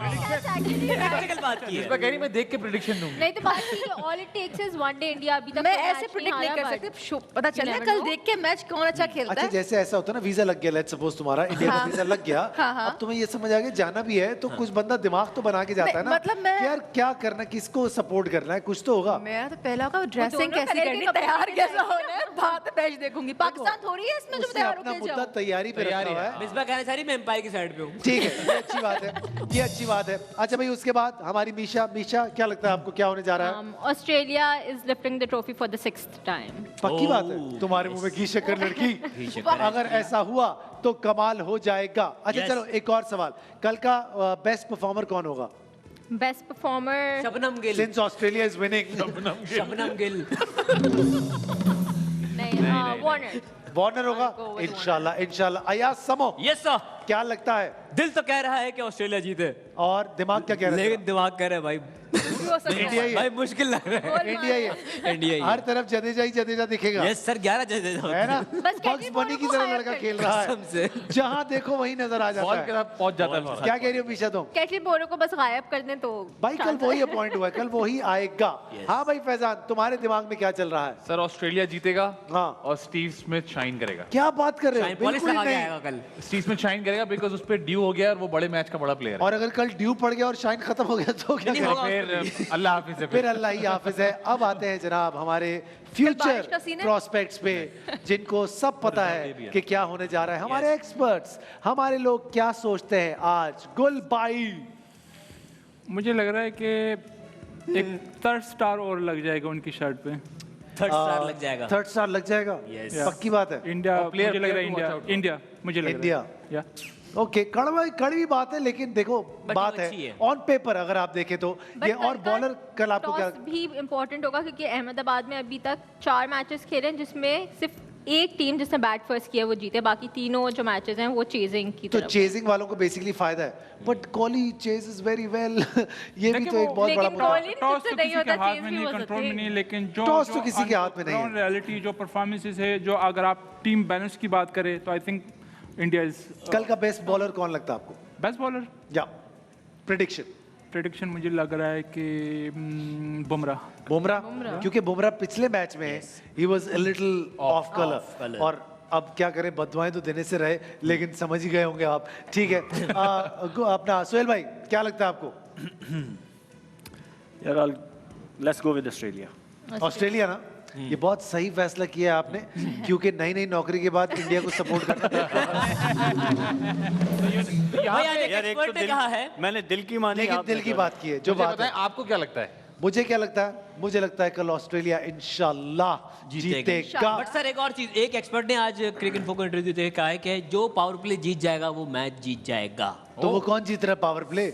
प्रैक्टिकल बात की इस है। पर कह रही मैं देख के प्रिडिक्शन दूंगी। नहीं तो बात की all it takes is one day India अभी तक मैं कोई ऐसे match प्रिडिक्ट नहीं हारा, कर but- सकती, पता चले never कल know. देख के मैच कौन अच्छा खेलता अच्छा है। जैसे ऐसा होता है ना, वीजा लग गया, लेट्स सपोज तुम्हारा इंडिया का वीजा लग गया, अब तुम्हें ये समझ आ गया जाना भी है तो कुछ बंदा दिमाग तो बना के जाता है ना, मतलब मैं- कि यार क्या करना, किसको सपोर्ट करना है, कुछ तो होगा। मेरा तो पहला होगा ड्रेसिंग दोनों कैसी कलर के करनी नहीं तैयार कैसा होना है, बात मैच देखूंगी। पाकिस्तान थोड़ी है इसमें जो उसने तैयार अपना होके मुद्दा जाओ। तैयारी पे रखा हुआ है। मिसबा कहना चाह रही मैं एम्पायर की साइड पे हूँ। ठीक है, ये अच्छी बात है, ये अच्छी बात है। अच्छा भाई, उसके बाद हमारी मीशा, मीशा क्या लगता है आपको क्या होने जा रहा है? Australia is lifting the trophy for the 6th time. पक्की बात है? तुम्हारे मुंह में घी शक्कर लड़की, अगर ऐसा हुआ तो कमाल हो जाएगा। अच्छा चलो एक और सवाल, कल का बेस्ट परफॉर्मर कौन होगा? Best performer. Shabnam Gill. Since Australia is winning, Shabnam Gill. नहीं, Warner. वार्नर होगा I'll go with इंशाल्लाह, इंशाल्लाह। अयाज समो, यस सर। क्या लगता है? दिल तो कह रहा है कि ऑस्ट्रेलिया जीते, और दिमाग क्या कह रहा है? लेकिन दिमाग कह रहा है भाई इंडिया ही है, भाई मुश्किल लग रहा है। इंडिया ही है, इंडिया ही हर तरफ जडेजा ही जडेजा दिखेगा, यस सर 11 जैसे है ना? बस बग्स कैटरी बनी की बॉलर को तरह hire लड़का कर खेल रहा कसम से। है, जहाँ देखो वही नजर आ जाता बॉल के है। साथ पहुंच जाता है। क्या कह रही हो मीशा तुम? कैटरी बोरो को बस गायब कर दें तो भाई कल वही अपॉइंट हुआ है, कल वही आएगा। हाँ भाई फैजान, तुम्हारे दिमाग में क्या चल रहा है? सर ऑस्ट्रेलिया जीतेगा हाँ। और स्टीव स्मिथ शाइन करेगा। क्या बात कर रहे हो? शाइन पॉलिश बिल्कुल लगा के नहीं। आएगा कल। स्टीव स्मिथ शाइन करेगा बिकॉज उस पर ड्यू हो गया और वो बड़े मैच का बड़ा प्लेयर है। और अगर कल ड्यू पड़ गया और शाइन खत्म हो गया तो क्या नहीं करें? होगा। फिर अल्लाह हाफिज है। फिर अल्लाह ही हाफिज है। अब आते हैं जनाब हमारे बारिश फ्यूचर का सीन है? प्रोस्पेक्ट्स पे, जिनको सब पता है कि क्या होने जा रहा है। हमारे एक्सपर्ट्स, हमारे लोग क्या सोचते हैं आज? गुल बाई, मुझे लग रहा है कि एक थर्ड स्टार और लग जाएगा उनकी शर्ट पे। थर्ड स्टार लग जाएगा। थर्ड स्टार लग जाएगा? Yes. पक्की बात है। इंडिया, player- मुझे लग रहा है player to watch out. India, मुझे लग रहा है इंडिया। या ओके, कड़वी बात है, लेकिन देखो But बात वो अच्छी है है। ऑन पेपर अगर आप देखें तो ये। और बॉलर कल आपको क्या? टॉस भी इम्पोर्टेंट होगा क्योंकि अहमदाबाद में अभी तक 4 मैचेस खेले हैं जिसमें सिर्फ एक टीम जिसने बैट फर्स्ट किया वो जीते, बाकी तीनों जो मैचेस हैं वो चेजिंग की तो तरफ। चेजिंग वालों को बेसिकली फायदा है, but Kohli ceases very well. ये भी देखिए तो एक वो- बहुत बड़ा लेकिन मुद्दा है। कोहली टॉस सबसे तो नहीं किसी होता, के हाथ चेंज में भी नहीं, हो कंट्रोल में सकते नहीं, हैं। लेकिन जो टॉस तो किसी के हाथ में नहीं है। रियलिटी जो परफॉर्मेंसेस है, जो अगर आप टीम बैलेंस की बात करें तो आई थिंक इंडिया इज कल का बेस्ट बॉलर कौन लगता है आपको? Best bowler. या प्रेडिक्शन? प्रेडिक्शन मुझे लग रहा है कि बुमराह। बुमराह, क्योंकि बुमराह पिछले मैच में he was a little of colour, और अब क्या करें, बददुआएं तो देने से रहे, लेकिन समझ ही गए होंगे आप। ठीक है, अपना सुहेल भाई क्या लगता है आपको? यार let's go with Australia. Australia ना, ये बहुत सही फैसला किया आपने, क्योंकि नई नई नौकरी के बाद इंडिया को सपोर्ट करना भाई आज एक यार एक तो एक्सपर्ट ने कहा है मैंने दिल की मानी, लेकिन आपने दिल की तो- बात की है जो मुझे बात बताएं है। आपको क्या लगता है? मुझे क्या लगता है? मुझे लगता है कल ऑस्ट्रेलिया इंशाल्लाह जीतेगा। बट सर एक और चीज, एक एक्सपर्ट ने आज क्रिकेट इन्फो को इंटरव्यू देके कहा है कि जो पावर प्ले जीत जाएगा वो मैच जीत जाएगा। तो वो कौन जीत रहा है पावर प्ले?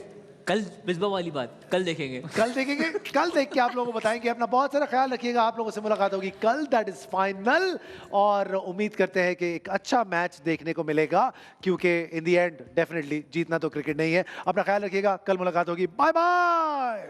कल मिसबा वाली बात कल देखेंगे। कल देखेंगे, कल देख के आप लोगों को बताएंगे। अपना बहुत सारा ख्याल रखिएगा, आप लोगों से मुलाकात होगी कल, दैट इज फाइनल। और उम्मीद करते हैं कि एक अच्छा मैच देखने को मिलेगा, क्योंकि इन द एंड डेफिनेटली जीतना तो क्रिकेट नहीं है। अपना ख्याल रखिएगा, कल मुलाकात होगी, बाय बाय।